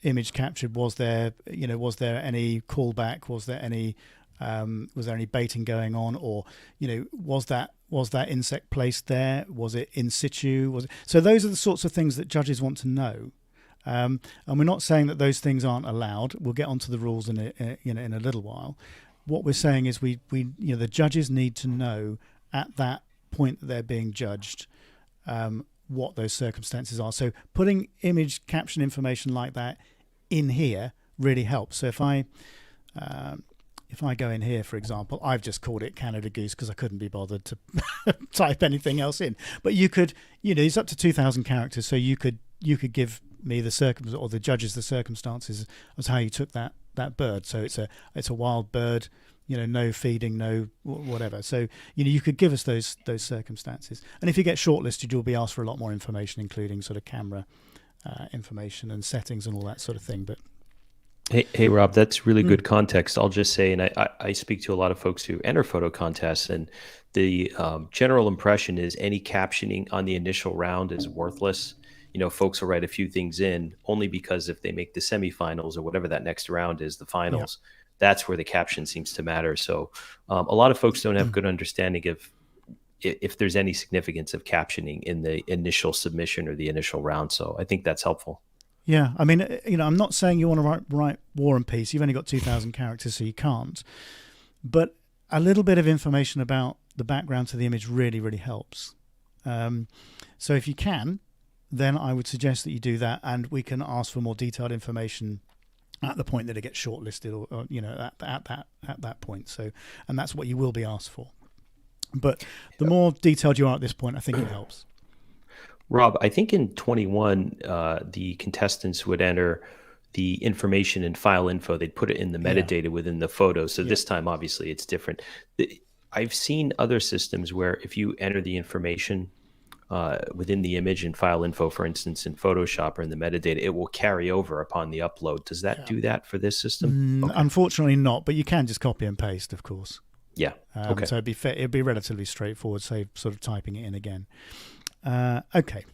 image captured? Was there any callback? Was there any baiting going on? Or, was that insect placed there? Was it in situ? So those are the sorts of things that judges want to know. And we're not saying that those things aren't allowed. We'll get onto the rules in a little while. What we're saying is the judges need to know at that point that they're being judged, what those circumstances are. So putting image caption information like that in here really helps. So if I go in here, for example, I've just called it Canada Goose because I couldn't be bothered to type anything else in. But you could, it's up to 2,000 characters, so you could give me the judges the circumstances as how you took that bird. So it's a wild bird, no feeding, no whatever. So you could give us those circumstances. And if you get shortlisted, you'll be asked for a lot more information, including sort of camera information and settings and all that sort of thing. But Hey, Rob, that's really good context. I'll just say, and I speak to a lot of folks who enter photo contests, and the general impression is any captioning on the initial round is worthless. Folks will write a few things in only because if they make the semifinals or whatever that next round is, the finals, that's where the caption seems to matter. So a lot of folks don't have good understanding of if there's any significance of captioning in the initial submission or the initial round. So I think that's helpful. Yeah, I mean, I'm not saying you want to write War and Peace. You've only got 2,000 characters, so you can't. But a little bit of information about the background to the image really, really helps. So if you can, then I would suggest that you do that, and we can ask for more detailed information at the point that it gets shortlisted, or at that point. So, and that's what you will be asked for. But the more detailed you are at this point, I think it helps. Rob, I think in 21, the contestants would enter the information in file info. They'd put it in the metadata within the photo. So this time, obviously, it's different. I've seen other systems where if you enter the information within the image in file info, for instance, in Photoshop or in the metadata, it will carry over upon the upload. Does that do that for this system? Okay. Unfortunately not, but you can just copy and paste, of course. Yeah. Okay. So it'd be relatively straightforward, save sort of typing it in again. Okay.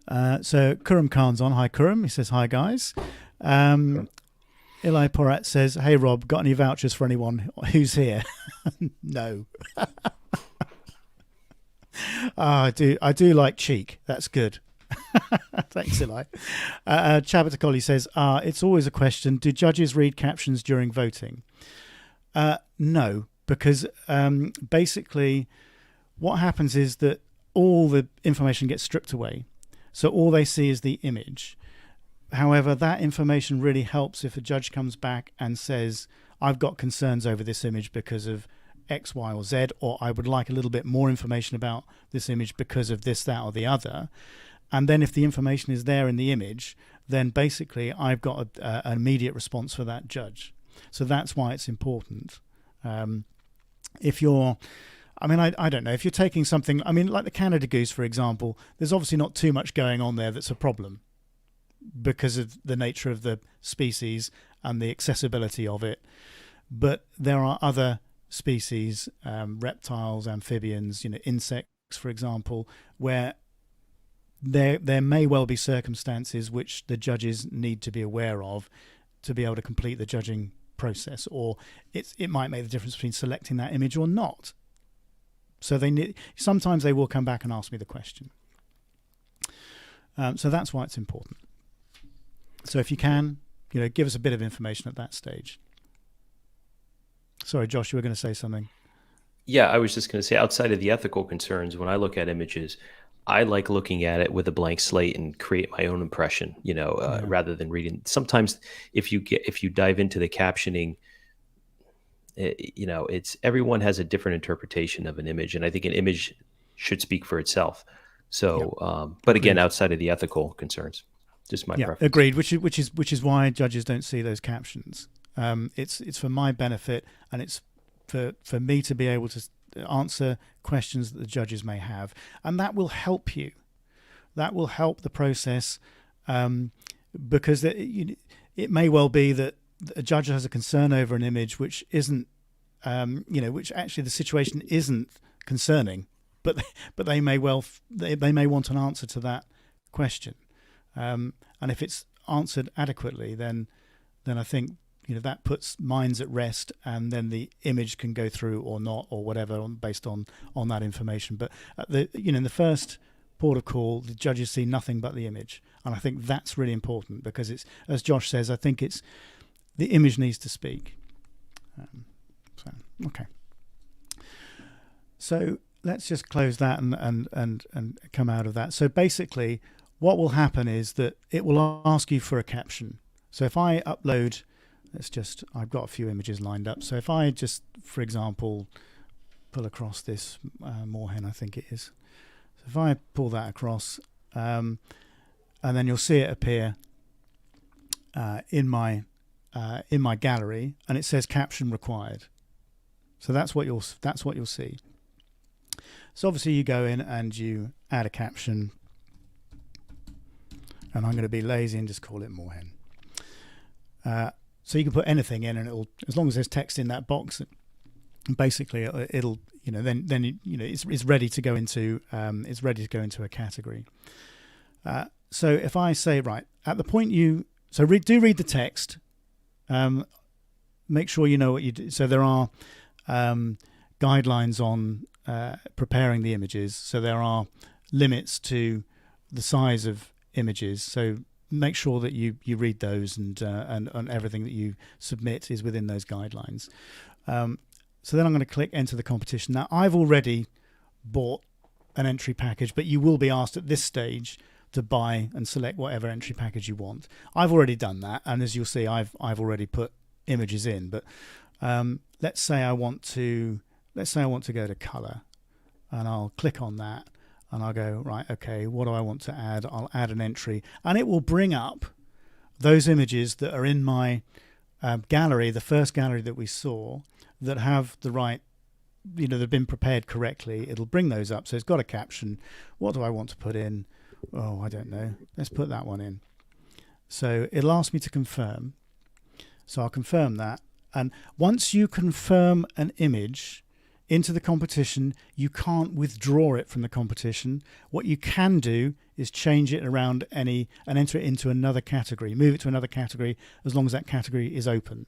So Kuram Khan's on. Hi, Kuram. He says, hi, guys. Eli Porat says, hey, Rob, got any vouchers for anyone who's here? No. I do like cheek. That's good. Thanks, Eli. Chabatakoli says, it's always a question. Do judges read captions during voting? No, because basically what happens is that all the information gets stripped away. So all they see is the image. However, that information really helps if a judge comes back and says, I've got concerns over this image because of X, Y, or Z, or I would like a little bit more information about this image because of this, that, or the other. And then if the information is there in the image, then basically I've got an immediate response for that judge. So that's why it's important. If you're, I don't know, if you're taking something, like the Canada Goose, for example, there's obviously not too much going on there that's a problem because of the nature of the species and the accessibility of it. But there are other species, reptiles, amphibians, insects, for example, where there may well be circumstances which the judges need to be aware of to be able to complete the judging process, or it might make the difference between selecting that image or not. So sometimes they will come back and ask me the question. So that's why it's important. So if you can, give us a bit of information at that stage. Sorry, Josh, you were going to say something. Yeah, I was just going to say, outside of the ethical concerns, when I look at images, I like looking at it with a blank slate and create my own impression, rather than reading. Sometimes if you dive into the captioning, it's everyone has a different interpretation of an image, and I think an image should speak for itself. So, but again, outside of the ethical concerns, just my preference. Agreed. Which is why judges don't see those captions. It's for my benefit, and it's for me to be able to answer questions that the judges may have, and that will help you. That will help the process, because it may well be that a judge has a concern over an image which isn't, which actually the situation isn't concerning, but they may want an answer to that question, and if it's answered adequately, then I think that puts minds at rest, and then the image can go through or not or whatever based on that information. But in the first port of call, the judges see nothing but the image, and I think that's really important because it's, as Josh says, I think it's the image needs to speak. Okay. So let's just close that and come out of that. So basically, what will happen is that it will ask you for a caption. So if I upload, I've got a few images lined up. So if I just, for example, pull across this moorhen, I think it is. So if I pull that across, and then you'll see it appear in my gallery, and it says caption required. So that's what you'll see. So obviously you go in and you add a caption, and I'm going to be lazy and just call it moorhen. So you can put anything in, and it'll, as long as there's text in that box, basically it'll, then it's ready to go into a category. So if I say, right, at the point do read the text, make sure you know what you do. So there are guidelines on preparing the images. So there are limits to the size of images. So make sure that you read those, and everything that you submit is within those guidelines. So then I'm going to click enter the competition. Now I've already bought an entry package, but you will be asked at this stage to buy and select whatever entry package you want. I've already done that, and as you'll see, I've already put images in. But let's say I want to go to color, and I'll click on that, and I'll go, right, okay, what do I want to add? I'll add an entry, and it will bring up those images that are in my gallery, the first gallery that we saw, that have the right, they've been prepared correctly. It'll bring those up. So it's got a caption. What do I want to put in? Oh, I don't know. Let's put that one in. So it'll ask me to confirm. So I'll confirm that. And once you confirm an image into the competition, you can't withdraw it from the competition. What you can do is change it around and enter it into another category, move it to another category, as long as that category is open.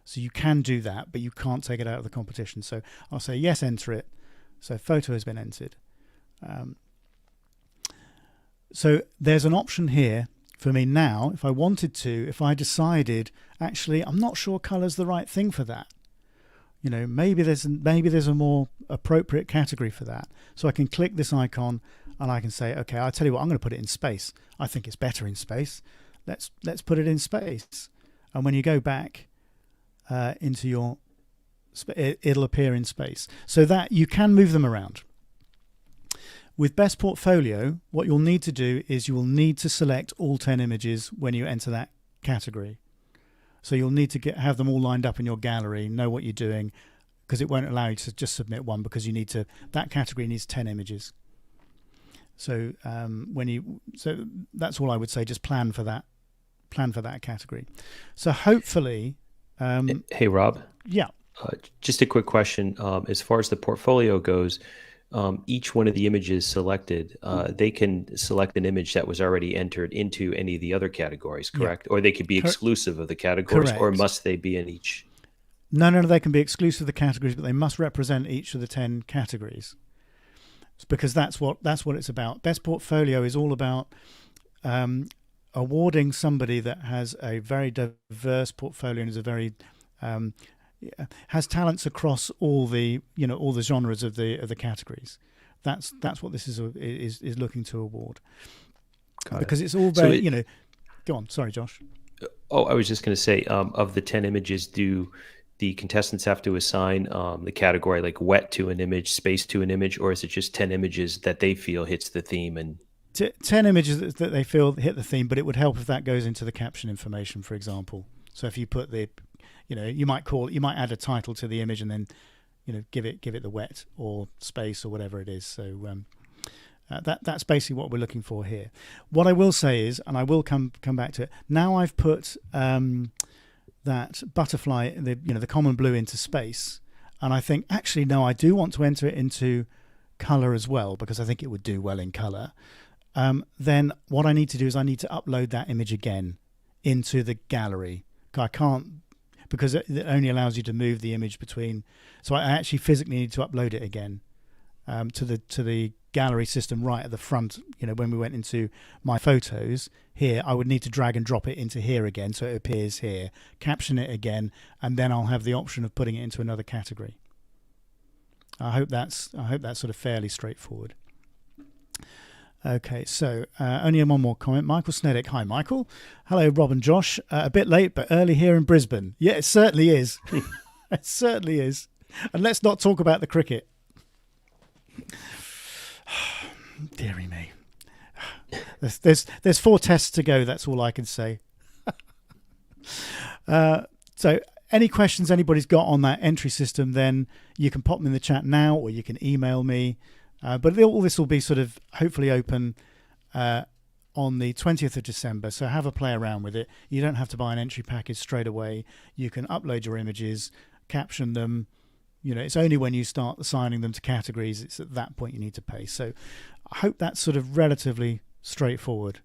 So you can do that, but you can't take it out of the competition. So I'll say yes, enter it. So photo has been entered. So there's an option here for me now. If I wanted to, if I decided, actually, I'm not sure color's the right thing for that. Maybe there's a more appropriate category for that. So I can click this icon, and I can say, okay, I'll tell you what, I'm going to put it in space. I think it's better in space. Let's put it in space. And when you go back into your, it'll appear in space. So that you can move them around. With Best Portfolio, what you'll need to do is you will need to select all 10 images when you enter that category. So you'll need to have them all lined up in your gallery, know what you're doing, because it won't allow you to just submit one, because that category needs 10 images. So so that's all I would say. Just plan for that category. So hopefully, hey Rob. Yeah. Just a quick question. As far as the portfolio goes, each one of the images selected, they can select an image that was already entered into any of the other categories, correct? Yeah. Or they could be exclusive of the categories, correct. Or must they be in each? No, they can be exclusive of the categories, but they must represent each of the 10 categories, because that's what it's about. Best Portfolio is all about awarding somebody that has a very diverse portfolio and is a very has talents across all the genres of the categories. That's what this is looking to award. Because it's all very Go on, sorry, Josh. Oh, I was just going to say, of the 10 images, do the contestants have to assign the category like wet to an image, space to an image, or is it just 10 images that they feel hits the theme? And 10 images that they feel hit the theme, but it would help if that goes into the caption information, for example. So if you put you might add a title to the image and then, give it the wet or space or whatever it is. So that's basically what we're looking for here. What I will say is, and I will come back to it. Now I've put that butterfly, the common blue, into space, and I think actually no, I do want to enter it into color as well, because I think it would do well in color. Then what I need to do is I need to upload that image again into the gallery. I can't, because it only allows you to move the image between. So I actually physically need to upload it again to the gallery system right at the front. When we went into my photos here, I would need to drag and drop it into here again, so it appears here, caption it again, and then I'll have the option of putting it into another category. I hope that's sort of fairly straightforward. Okay, so only one more comment. Michael Sneddick. Hi, Michael. Hello, Rob and Josh. A bit late, but early here in Brisbane. Yeah, it certainly is. It certainly is. And let's not talk about the cricket. Deary me. There's 4 tests to go. That's all I can say. So any questions anybody's got on that entry system, then you can pop them in the chat now, or you can email me. But all this will be sort of hopefully open on the 20th of December. So have a play around with it. You don't have to buy an entry package straight away. You can upload your images, caption them. You know, it's only when you start assigning them to categories, it's at that point you need to pay. So I hope that's sort of relatively straightforward.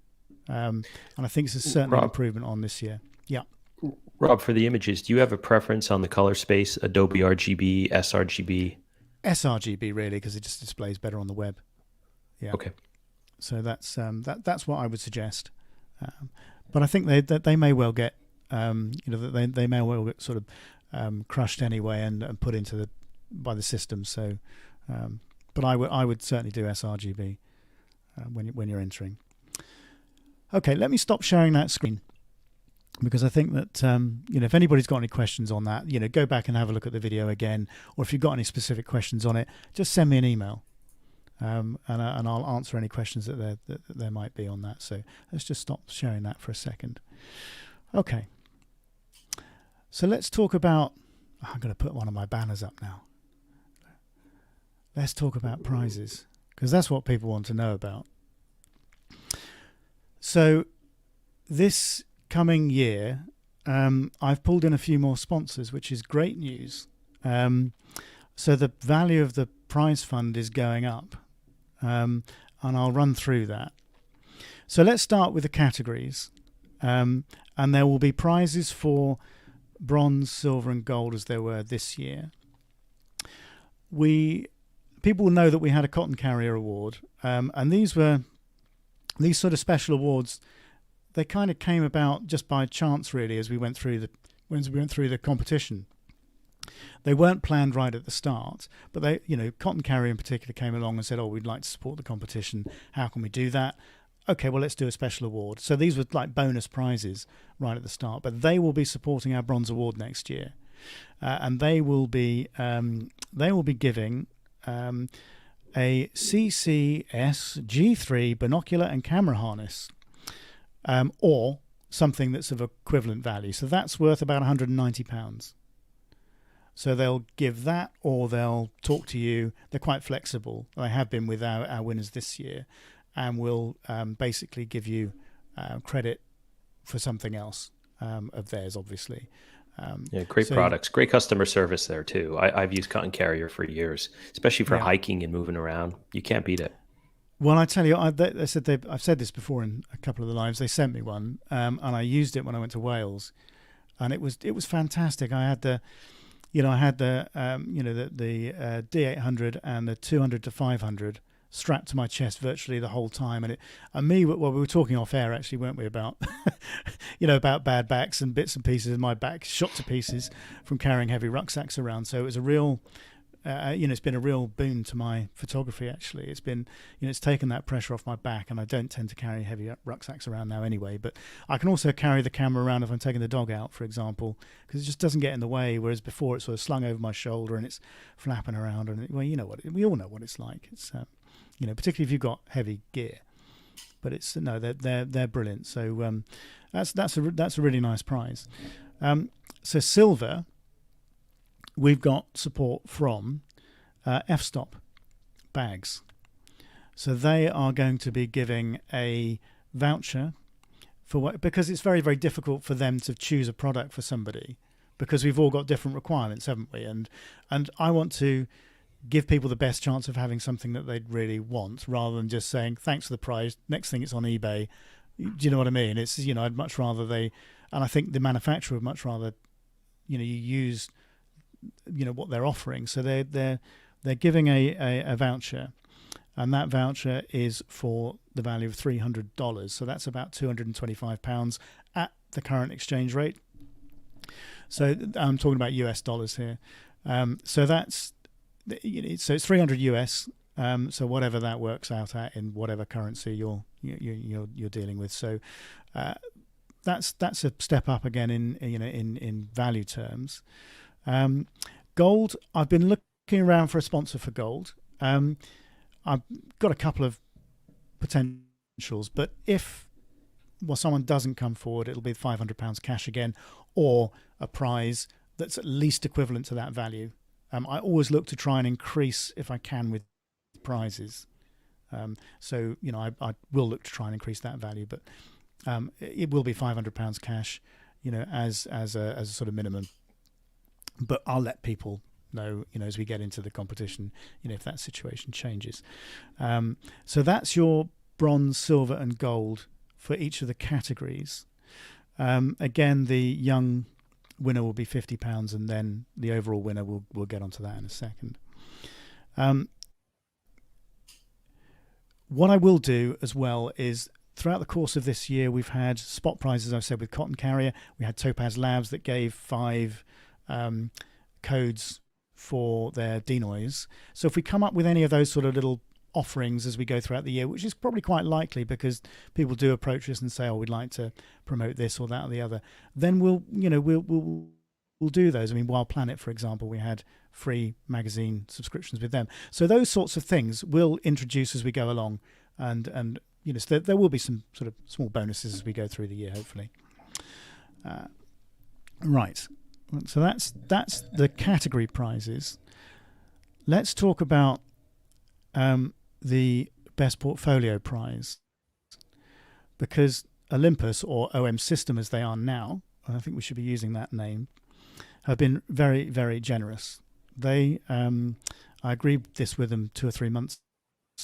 And I think it's certainly an improvement on this year. Yeah. Rob, for the images, do you have a preference on the color space, Adobe RGB, sRGB? sRGB, really, because it just displays better on the web. Yeah. Okay. So that's what I would suggest. But I think they may well get they may well get sort of crushed anyway and put into by the system. So, but I would certainly do sRGB when you're entering. Okay, let me stop sharing that screen, because I think that if anybody's got any questions on that, go back and have a look at the video again, or if you've got any specific questions on it, just send me an email, and I'll answer any questions that there might be on that. So let's just stop sharing that for a second. Okay. So let's talk about. I'm going to put one of my banners up now. Let's talk about prizes, because that's what people want to know about. So this coming year, I've pulled in a few more sponsors, which is great news. So the value of the prize fund is going up, and I'll run through that. So let's start with the categories, and there will be prizes for bronze, silver and gold as there were this year. People will know that we had a Cotton Carrier Award, and these sort of special awards, they kind of came about just by chance, really, as we went through the competition. They weren't planned right at the start, but Cotton Carrier in particular came along and said, "Oh, we'd like to support the competition. How can we do that?" Okay, well, let's do a special award. So these were like bonus prizes right at the start, but they will be supporting our bronze award next year, and they will be giving a CCS G3 binocular and camera harness, or something that's of equivalent value. So that's worth about £190. So they'll give that, or they'll talk to you. They're quite flexible. They have been with our winners this year, and will basically give you credit for something else of theirs, obviously. Great products, great customer service there too. I've used Cotton Carrier for years, especially for hiking and moving around. You can't beat it. Well, I tell you, I've said this before in a couple of the lives. They sent me one, and I used it when I went to Wales, and it was fantastic. I had the D800 and the 200 to 500 strapped to my chest virtually the whole time, we were talking off air, actually, weren't we, about about bad backs and bits and pieces of my back shot to pieces from carrying heavy rucksacks around. So it was a real it's been a real boon to my photography, actually. It's been it's taken that pressure off my back, and I don't tend to carry heavy rucksacks around now anyway. But I can also carry the camera around if I'm taking the dog out, for example, because it just doesn't get in the way, whereas before it's sort of slung over my shoulder and it's flapping around, and we all know what it's like. It's particularly if you've got heavy gear. But they're brilliant. So that's a really nice prize. So silver, we've got support from F-Stop bags. So they are going to be giving a voucher because it's very, very difficult for them to choose a product for somebody, because we've all got different requirements, haven't we? And I want to give people the best chance of having something that they'd really want, rather than just saying, thanks for the prize, next thing it's on eBay. Do you know what I mean? It's, I'd much rather and I think the manufacturer would much rather, you use, what they're offering. So they're giving a voucher, and that voucher is for the value of $300. So that's about £225 at the current exchange rate. So I'm talking about US dollars here. So that's so it's 300 US. So whatever that works out at in whatever currency you're dealing with. So that's a step up again in value terms. Gold. I've been looking around for a sponsor for gold. I've got a couple of potentials, but if someone doesn't come forward, it'll be £500 cash again, or a prize that's at least equivalent to that value. I always look to try and increase if I can with prizes. So I will look to try and increase that value, but it will be £500 cash, as a sort of minimum. But I'll let people know, as we get into the competition, if that situation changes. So that's your bronze, silver, and gold for each of the categories. Again, the young winner will be £50, and then the overall winner we'll get onto that in a second. What I will do as well is, throughout the course of this year, we've had spot prizes, as I said, with Cotton Carrier. We had Topaz Labs that gave 5 codes for their denoise. So if we come up with any of those sort of little offerings as we go throughout the year, which is probably quite likely because people do approach us and say, we'd like to promote this or that or the other, then we'll do those. I mean, Wild Planet, for example, we had free magazine subscriptions with them. So those sorts of things we'll introduce as we go along, and so there will be some sort of small bonuses as we go through the year, hopefully. Right. So that's the category prizes. Let's talk about the best portfolio prize, because Olympus, or OM System as they are now, I think we should be using that name, have been very, very generous. They, I agreed this with them 2 or 3 months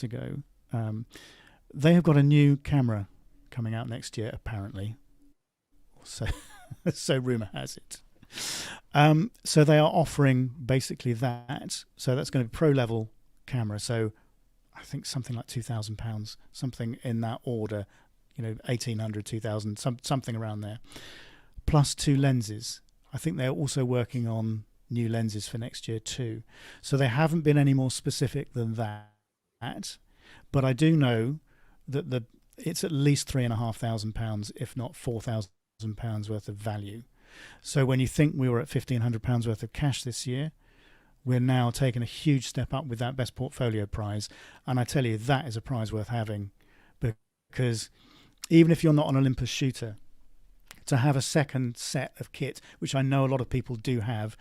ago. They have got a new camera coming out next year, apparently. So rumor has it. So they are offering basically that. So that's going to be pro level camera. So I think something like £2,000, something in that order, 1,800, 2,000, something around there, plus 2 lenses. I think they're also working on new lenses for next year too. So they haven't been any more specific than that. But I do know that it's at least £3,500, if not £4,000 worth of value. So when you think we were at £1,500 worth of cash this year, we're now taking a huge step up with that best portfolio prize. And I tell you, that is a prize worth having, because even if you're not an Olympus shooter, to have a second set of kit, which I know a lot of people do have.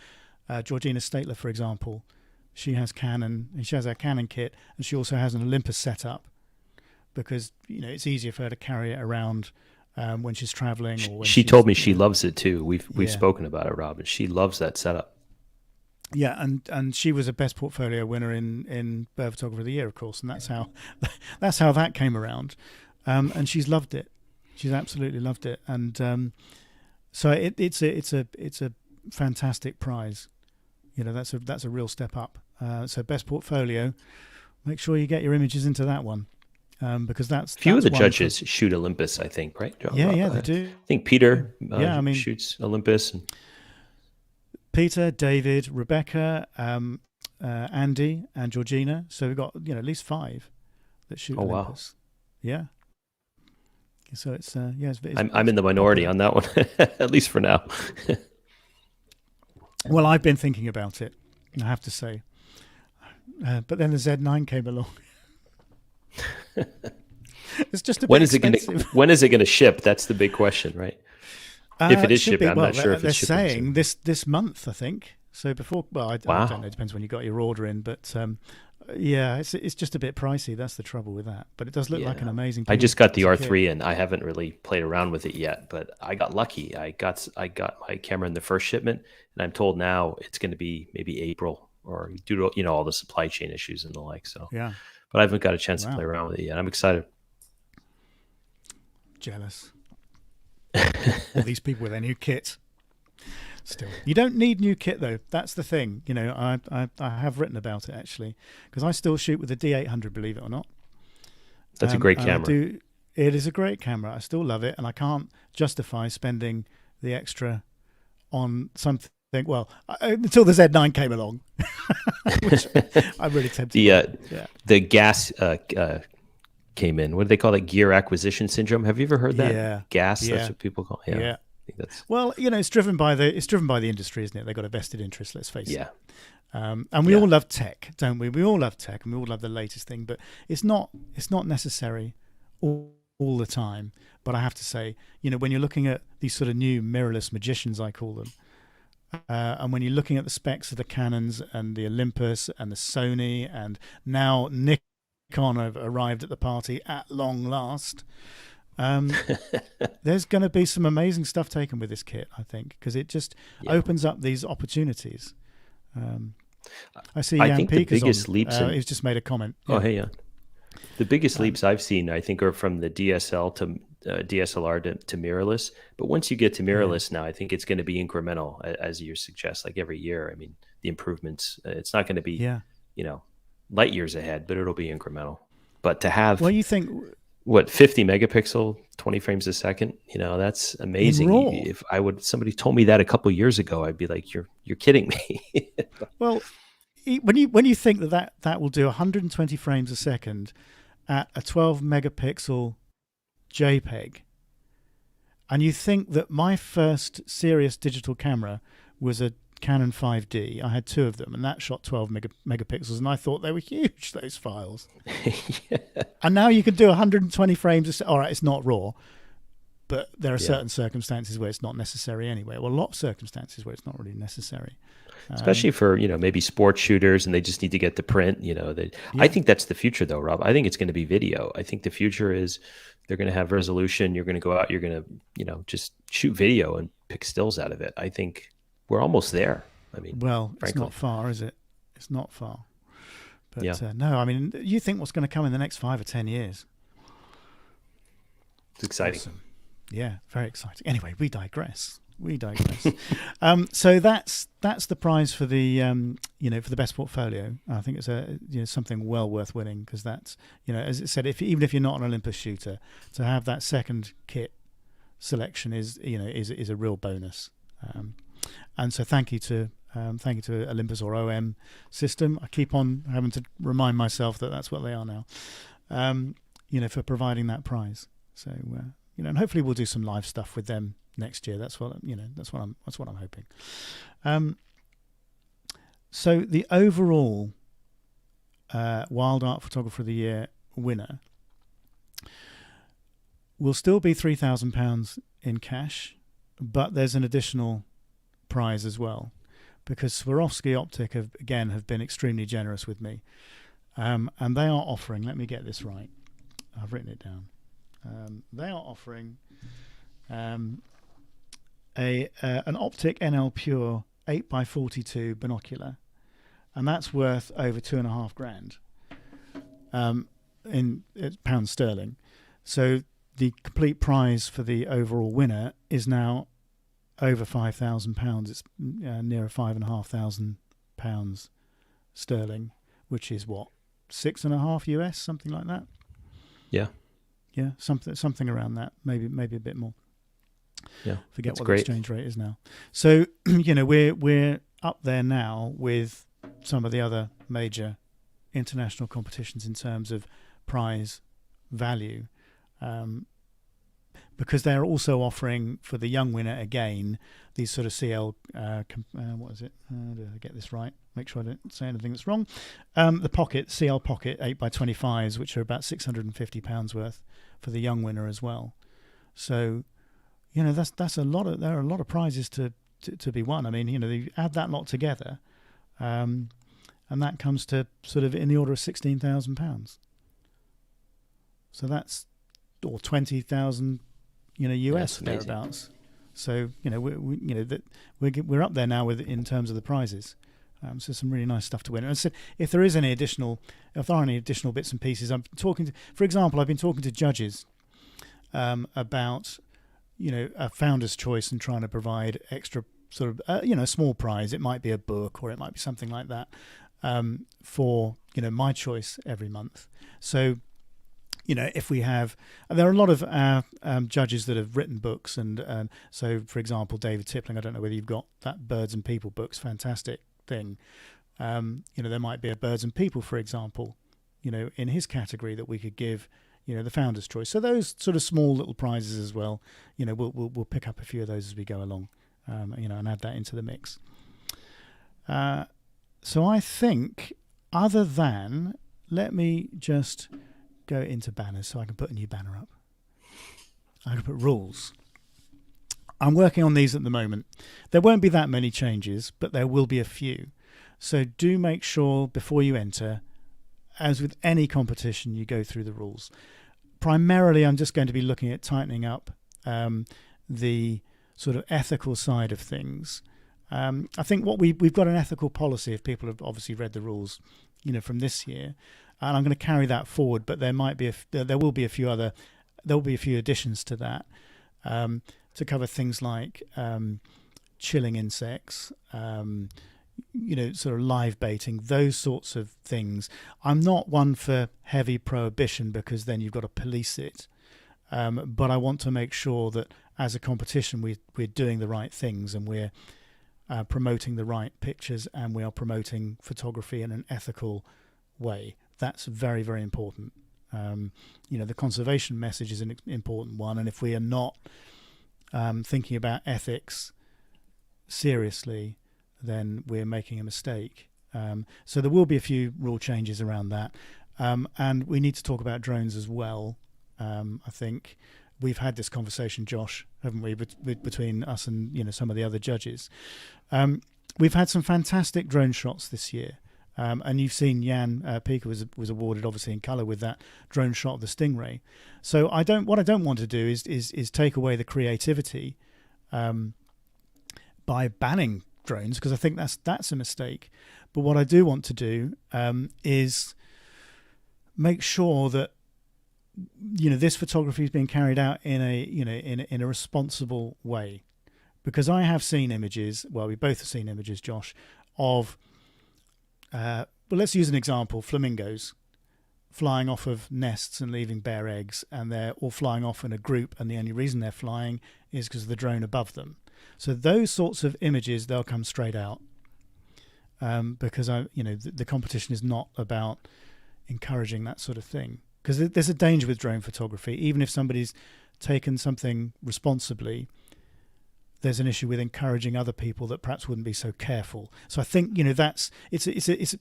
Georgina Statler, for example, she has Canon, and she has her Canon kit, and she also has an Olympus setup, because it's easier for her to carry it around when she's traveling. Or when she told me she loves it too. We've spoken about it, Rob, and she loves that setup. Yeah, and she was a best portfolio winner in Bird Photographer of the Year, of course, and that's how that came around. And she's loved it. She's absolutely loved it, and so it's a fantastic prize. That's a real step up. So best portfolio, make sure you get your images into that one, because that's few of the judges shoot Olympus, I think, right? Yeah, they do. I think Peter shoots Olympus. Peter, David, Rebecca, Andy, and Georgina. So we've got at least 5 that shoot Olympus. Wow. Yeah. So it's I'm in the minority on that one, at least for now. Well, I've been thinking about it, I have to say, but then the Z9 came along. It's just a bit expensive. When is it going to ship? That's the big question, right? If it is shipping, I'm not sure if it's shipping. They're saying this month, I think. So before, I don't know. It depends when you got your order in, but it's just a bit pricey. That's the trouble with that. But it does look like an amazing. I just got the R3 and I haven't really played around with it yet. But I got lucky. I got my camera in the first shipment, and I'm told now it's going to be maybe April, or due to all the supply chain issues and the like. So yeah. But I haven't got a chance to play around with it yet. I'm excited. Jealous. All these people with their new kit. Still, you don't need new kit though. That's the thing. I have written about it actually, because I still shoot with the D800, believe it or not. That's a great camera. It is a great camera. I still love it, and I can't justify spending the extra on something think, well, until the Z9 came along, which I'm really tempted. The gas came in. What do they call it? Gear acquisition syndrome. Have you ever heard that? Yeah. Gas. Yeah. That's what people call it. Yeah. I think that's... Well, it's driven by the industry, isn't it? They've got a vested interest, let's face it. And we Yeah. all love tech, don't we? We all love tech, and we all love the latest thing, but it's not necessary all the time. But I have to say, when you're looking at these sort of new mirrorless magicians, I call them, and when you're looking at the specs of the Canons and the Olympus and the Sony, and now Nikon have arrived at the party at long last, there's going to be some amazing stuff taken with this kit, I think, because it just opens up these opportunities. I see Jan think the Peek is biggest on. leaps He's just made a comment. Oh, hey, yeah. The biggest leaps I've seen, I think, are from the DSLR to mirrorless. But once you get to mirrorless now, I think it's going to be incremental, as you suggest, like every year. I mean, the improvements, it's not going to be, light years ahead, but it'll be incremental. But to have, well, you think, 50 megapixel, 20 frames a second, that's amazing. If somebody told me that a couple of years ago, I'd be like, you're kidding me. Well, when you think that will do 120 frames a second at a 12 megapixel JPEG, and you think that my first serious digital camera was a Canon 5D. I had two of them, and that shot 12 megapixels, and I thought they were huge, those files. Yeah. And now you can do 120 frames a second. All right, it's not RAW, but there are certain circumstances where it's not necessary anyway. Well, a lot of circumstances where it's not really necessary. Especially for, maybe sports shooters, and they just need to get the print, I think that's the future though, Rob. I think it's going to be video. I think the future is they're going to have resolution. You're going to go out, you're going to, just shoot video and pick stills out of it. I think we're almost there. I mean, well, frankly. It's not far, is it? It's not far. But no, I mean, you think what's going to come in the next 5 or 10 years? It's exciting. Awesome. Yeah, very exciting. Anyway, we digress. So that's the prize for the for the best portfolio. I think it's something well worth winning, because that's, as it said, even if you're not an Olympus shooter, to have that second kit selection is a real bonus. And so thank you to Olympus or OM System. I keep on having to remind myself that that's what they are now. For providing that prize. So and hopefully we'll do some live stuff with them next year. That's what I'm hoping. So the overall WildArt Photographer of the Year winner will still be £3,000 in cash, but there's an additional prize as well, because Swarovski Optic have been extremely generous with me, and they are offering, let me get this right, I've written it down, they are offering an Optic NL Pure 8x42 binocular, and that's worth over £2,500 in pounds sterling. So the complete prize for the overall winner is now over £5,000. It's nearer £5,500 sterling, which is what, $6.5 US, something like that. Yeah, something around that, maybe a bit more. Yeah, forget what the exchange rate is now. So we're up there now with some of the other major international competitions in terms of prize value, because they're also offering for the young winner again these sort of CL what is it? Do I get this right? Make sure I don't say anything that's wrong. The CL Pocket 8x25s, which are about £650 worth for the young winner as well. So that's a lot of, there are a lot of prizes to be won. I mean, you add that lot together, and that comes to sort of in the order of £16,000. So that's, or 20,000, US thereabouts. So we're up there now with in terms of the prizes. So some really nice stuff to win. And so if there are any additional bits and pieces, I've been talking to judges about a founder's choice and trying to provide extra sort of a small prize. It might be a book or it might be something like that for my choice every month. So if we have, and there are a lot of judges that have written books, and so, for example, David Tippling, I don't know whether you've got that Birds and People books, fantastic thing. There might be a Birds and People, for example, in his category that we could give, the Founder's Choice. So those sort of small little prizes as well, we'll pick up a few of those as we go along, and add that into the mix. So I think, other than, let me just go into banners so I can put a new banner up. I can put rules. I'm working on these at the moment. There won't be that many changes, but there will be a few. So do make sure before you enter, as with any competition, you go through the rules. Primarily, I'm just going to be looking at tightening up the sort of ethical side of things. I think we've got an ethical policy, if people have obviously read the rules, from this year, and I'm going to carry that forward. But there will be a few additions to that to cover things like chilling insects, sort of live baiting, those sorts of things. I'm not one for heavy prohibition because then you've got to police it. But I want to make sure that as a competition we're doing the right things, and we're promoting the right pictures, and we are promoting photography in an ethical way. That's very, very important. The conservation message is an important one, and if we are not thinking about ethics seriously, then we're making a mistake. So there will be a few rule changes around that. And we need to talk about drones as well. I think we've had this conversation, Josh, haven't we, between us and some of the other judges. We've had some fantastic drone shots this year. And you've seen Jan Pika was awarded, obviously, in colour with that drone shot of the Stingray. So what I don't want to do is take away the creativity by banning drones, because I think that's a mistake. But what I do want to do is make sure that this photography is being carried out in a responsible way, because I have seen images. Well, we both have seen images, Josh, of let's use an example: flamingos flying off of nests and leaving bare eggs, and they're all flying off in a group, and the only reason they're flying is because of the drone above them. So those sorts of images, they'll come straight out, because the competition is not about encouraging that sort of thing. Because there's a danger with drone photography. Even if somebody's taken something responsibly, there's an issue with encouraging other people that perhaps wouldn't be so careful. So I think it's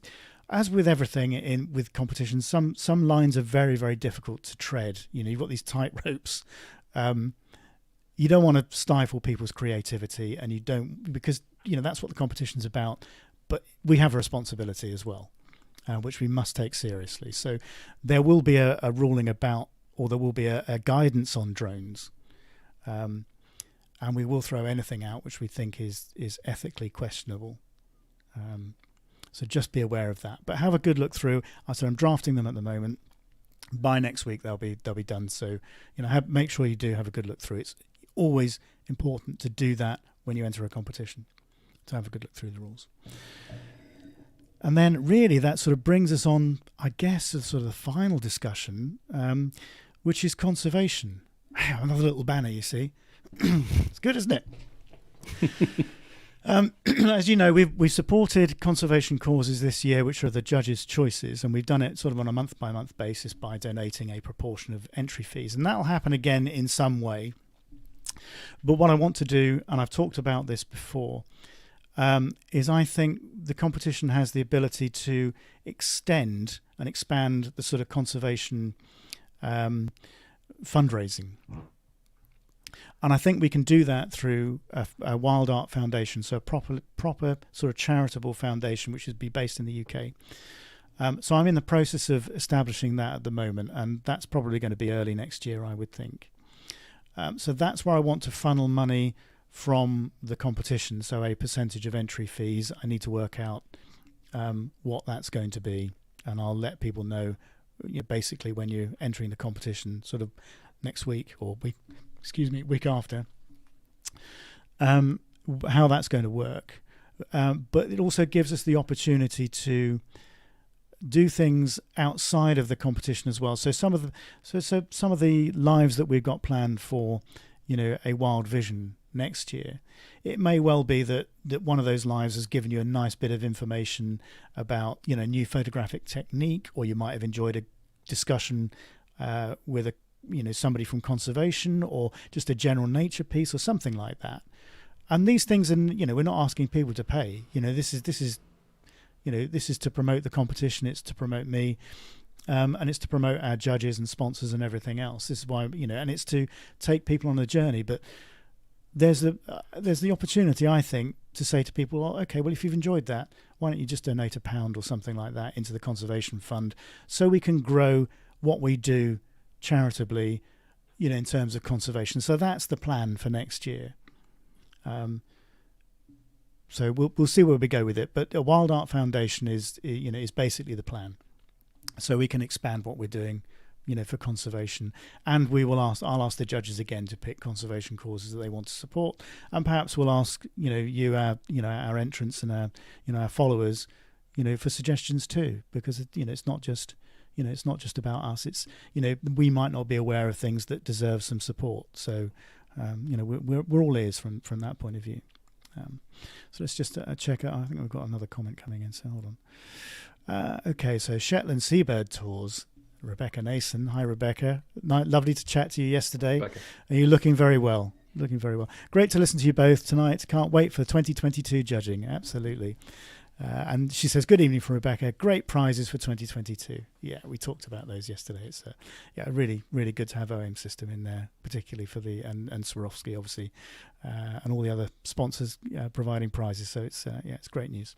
as with everything with competitions, some lines are very, very difficult to tread. You've got these tight ropes. You don't want to stifle people's creativity, and you don't, because that's what the competition's about. But we have a responsibility as well, which we must take seriously. So there will be a ruling about, or there will be a guidance on drones, and we will throw anything out which we think is ethically questionable. So just be aware of that. But have a good look through. So I'm drafting them at the moment. By next week they'll be done. So make sure you do have a good look through. It's always important to do that when you enter a competition, to have a good look through the rules. And then really that sort of brings us on, I guess, to sort of the final discussion, which is conservation. Another little banner, you see. It's good, isn't it? As you know, we've supported conservation causes this year, which are the judges' choices, and we've done it sort of on a month-by-month basis by donating a proportion of entry fees. And that'll happen again in some way. But what I want to do, and I've talked about this before, is I think the competition has the ability to extend and expand the sort of conservation fundraising. And I think we can do that through a WildArt Foundation, so a proper sort of charitable foundation, which would be based in the UK. So I'm in the process of establishing that at the moment, and that's probably going to be early next year, I would think. So that's where I want to funnel money from the competition. So a percentage of entry fees. I need to work out what that's going to be, and I'll let people know, basically when you're entering the competition, sort of next week or week after, how that's going to work. But it also gives us the opportunity to do things outside of the competition as well. So some of the lives that we've got planned for, a Wild Vision next year, it may well be that one of those lives has given you a nice bit of information about new photographic technique, or you might have enjoyed a discussion with somebody from conservation, or just a general nature piece or something like that. And these things, and we're not asking people to pay. This is to promote the competition. It's to promote me, and it's to promote our judges and sponsors and everything else. This is why and it's to take people on a journey. But there's the opportunity, I think, to say to people, well, okay, well, if you've enjoyed that, why don't you just donate £1 or something like that into the conservation fund, so we can grow what we do charitably, in terms of conservation. So that's the plan for next year. So we'll see where we go with it, but a WildArt Foundation is basically the plan. So we can expand what we're doing, for conservation, and I'll ask the judges again to pick conservation causes that they want to support, and perhaps we'll ask our entrants and our followers, for suggestions too, because it's not just about us. It's we might not be aware of things that deserve some support. So we're all ears from that point of view. So let's just check out. I think we've got another comment coming in, so hold on. Okay, so Shetland Seabird Tours, Rebecca Nason. Hi, Rebecca. Lovely to chat to you yesterday. Rebecca. Are you looking very well? Looking very well. Great to listen to you both tonight. Can't wait for 2022 judging. Absolutely. And she says, good evening from Rebecca. Great prizes for 2022. Yeah, we talked about those yesterday. It's really, really good to have OM System in there, particularly for and Swarovski, obviously, and all the other sponsors providing prizes. So it's great news.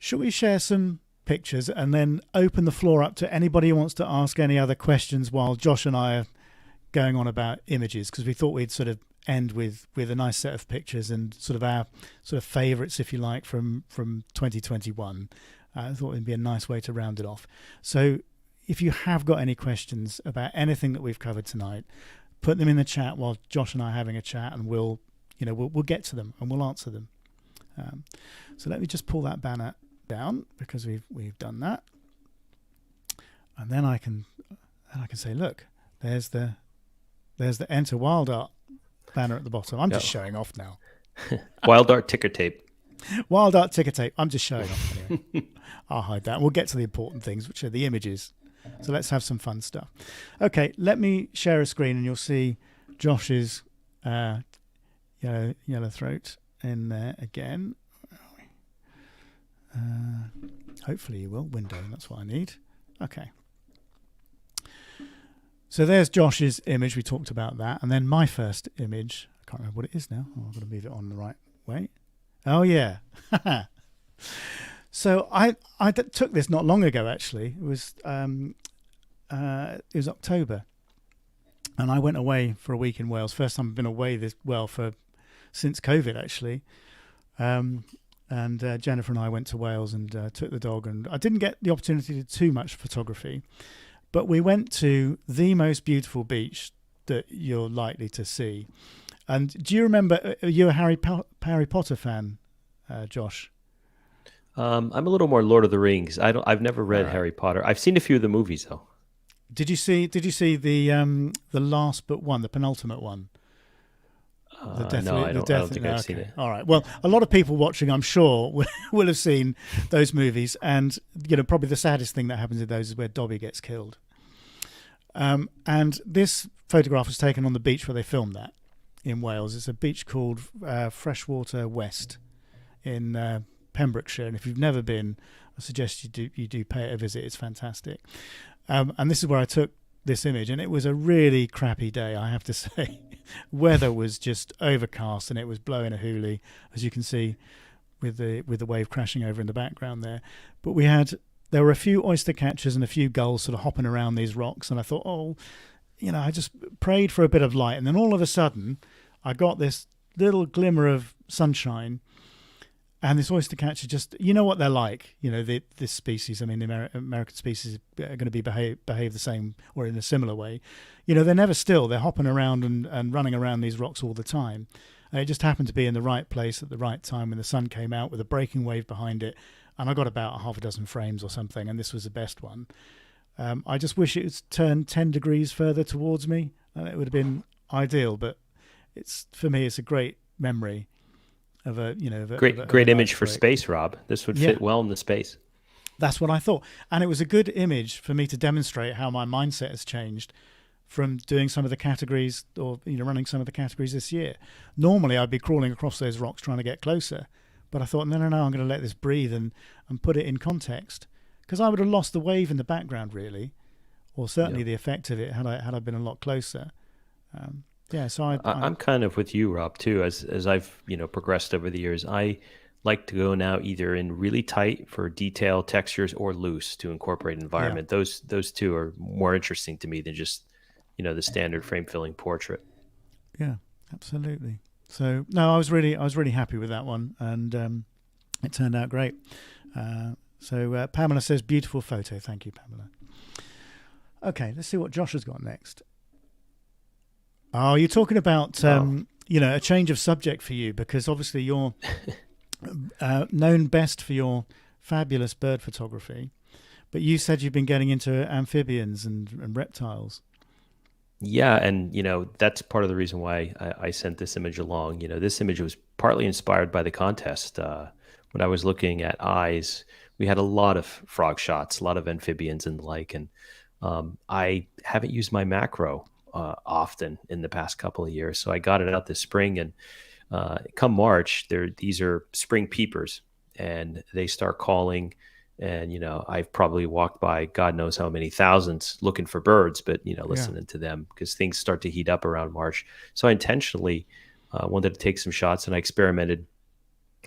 Shall we share some pictures and then open the floor up to anybody who wants to ask any other questions while Josh and I are going on about images? Because we thought we'd sort of end with a nice set of pictures and sort of our sort of favourites, if you like, from 2021. I thought it'd be a nice way to round it off. So if you have got any questions about anything that we've covered tonight, put them in the chat while Josh and I are having a chat, and we'll get to them and we'll answer them. So let me just pull that banner down, because we've done that, and then I can say, look, there's the Enter WildArt banner at the bottom. I'm just showing off now. WildArt ticker tape. WildArt ticker tape. I'm just showing off anyway. I'll hide that. We'll get to the important things, which are the images. So let's have some fun stuff. Okay, let me share a screen, and you'll see Josh's yellow throat in there again. Hopefully you will. Window, that's what I need. Okay. So there's Josh's image. We talked about that. And then my first image, I can't remember what it is now. I've got to move it on the right way. Oh, yeah. So I took this not long ago, actually. It was October. And I went away for a week in Wales. First time I've been away since COVID, actually. And Jennifer and I went to Wales and took the dog. And I didn't get the opportunity to do too much photography. But we went to the most beautiful beach that you're likely to see. And do you remember, are you a Harry Potter fan, Josh? I'm a little more Lord of the Rings. I've never read Harry Potter. I've seen a few of the movies though. Did you see the last but one, the penultimate one? No, I don't think I've seen it. All right. Well, a lot of people watching, I'm sure, will have seen those movies, and probably the saddest thing that happens in those is where Dobby gets killed. And this photograph was taken on the beach where they filmed that in Wales. It's a beach called Freshwater West in Pembrokeshire, and if you've never been, I suggest you do pay it a visit. It's fantastic. And this is where I took this image, and it was a really crappy day, I have to say. Weather was just overcast, and it was blowing a hoolie, as you can see with the wave crashing over in the background there. But there were a few oyster catchers and a few gulls sort of hopping around these rocks, and I thought, I just prayed for a bit of light, and then all of a sudden I got this little glimmer of sunshine, and this oyster catcher just, you know what they're like, this species, I mean, the American species are going to behave the same or in a similar way. They're never still. They're hopping around and running around these rocks all the time. And it just happened to be in the right place at the right time when the sun came out with a breaking wave behind it. And I got about half a dozen frames or something, and this was the best one. I just wish it was turned 10 degrees further towards me, and it would have been ideal. But for me, it's a great memory of a great image for space, Rob. This would fit well in the space. That's what I thought, and it was a good image for me to demonstrate how my mindset has changed from doing some of the categories, or running some of the categories this year. Normally, I'd be crawling across those rocks trying to get closer, but I thought, no, I'm going to let this breathe and put it in context, because I would have lost the wave in the background, really, or certainly the effect of it had I been a lot closer. So I'm kind of with you, Rob, too. As I've progressed over the years, I like to go now either in really tight for detail, textures, or loose to incorporate environment. Those two are more interesting to me than just the standard frame filling portrait. Yeah, absolutely. So no, I was really happy with that one, and it turned out great. So Pamela says, beautiful photo. Thank you, Pamela. Okay, let's see what Josh has got next. Oh, you're talking about a change of subject for you, because obviously you're known best for your fabulous bird photography, but you said you've been getting into amphibians and reptiles. Yeah, and that's part of the reason why I sent this image along. This image was partly inspired by the contest. When I was looking at eyes, we had a lot of frog shots, a lot of amphibians and the like, and I haven't used my macro often in the past couple of years, so I got it out this spring, and come March, these are spring peepers, and they start calling. And, I've probably walked by God knows how many thousands looking for birds, but, listening to them, because things start to heat up around March. So I intentionally wanted to take some shots, and I experimented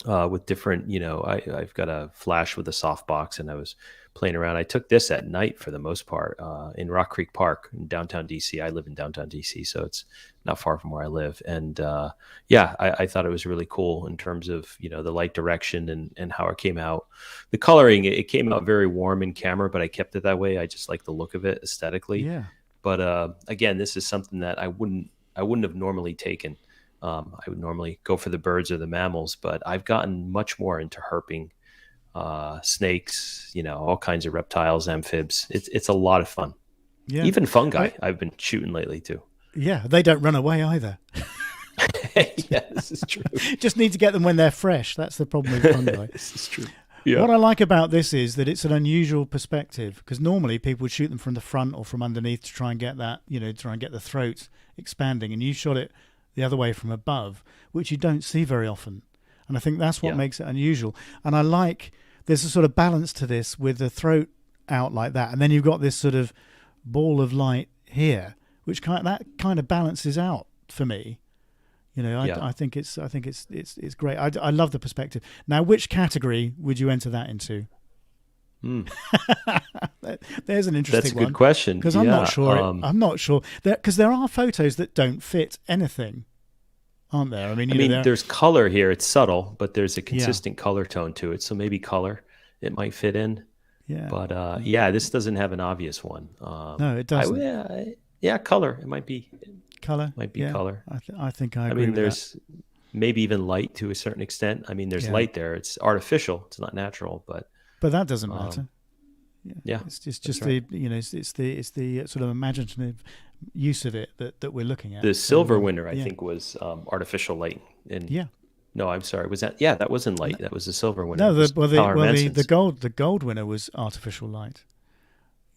with different, I've got a flash with a softbox, and I was playing around. I took this at night for the most part in Rock Creek Park in downtown DC. I live in downtown DC, so it's not far from where I live. And I thought it was really cool in terms of, the light direction and how it came out. The coloring, it came out very warm in camera, but I kept it that way. I just like the look of it aesthetically. Yeah. But again, this is something that I wouldn't have normally taken. I would normally go for the birds or the mammals, but I've gotten much more into herping, snakes, all kinds of reptiles, amphibs. It's a lot of fun. Yeah. Even fungi I've been shooting lately too. Yeah, they don't run away either. Yeah, this is true. Just need to get them when they're fresh. That's the problem with fungi. This is true. Yeah. What I like about this is that it's an unusual perspective, because normally people would shoot them from the front or from underneath to try and get that, try and get the throat expanding, and you shot it the other way from above, which you don't see very often. And I think that's what makes it unusual. And I like, there's a sort of balance to this with the throat out like that, and then you've got this sort of ball of light here, which kind of balances out for me. I think it's great. I love the perspective. Now, which category would you enter that into? There's an interesting one. That's a good question, because I'm not sure. I'm not sure because there are photos that don't fit anything, aren't there? I mean, there's color here. It's subtle, but there's a consistent color tone to it. So maybe color it might fit in. Yeah. But this doesn't have an obvious one. No, it doesn't. Color. It might be color. Color. I think I agree. There's maybe even light to a certain extent. There's light there. It's artificial. It's not natural, but that doesn't matter. Yeah, it's just right. It's the sort of imaginative use of it that we're looking at. The silver winner, I think, was artificial light. No, I'm sorry. Was that? Yeah, that wasn't light. That was the silver winner. No, the gold winner was artificial light.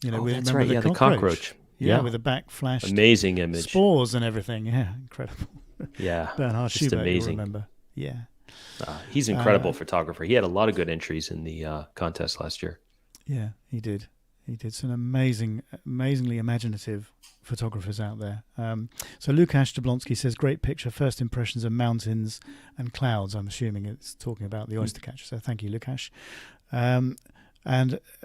That's right. The cockroach. Yeah, with a backflash. Amazing image. Spores and everything. Yeah, incredible. Yeah, Bernhard just Schubert, amazing. You'll remember. Yeah. He's an incredible photographer. He had a lot of good entries in the contest last year. Yeah, he did. Some amazingly imaginative photographers out there. So Lukasz Jablonski says, great picture, first impressions of mountains and clouds. I'm assuming it's talking about the oyster catcher. So thank you, Lukasz. And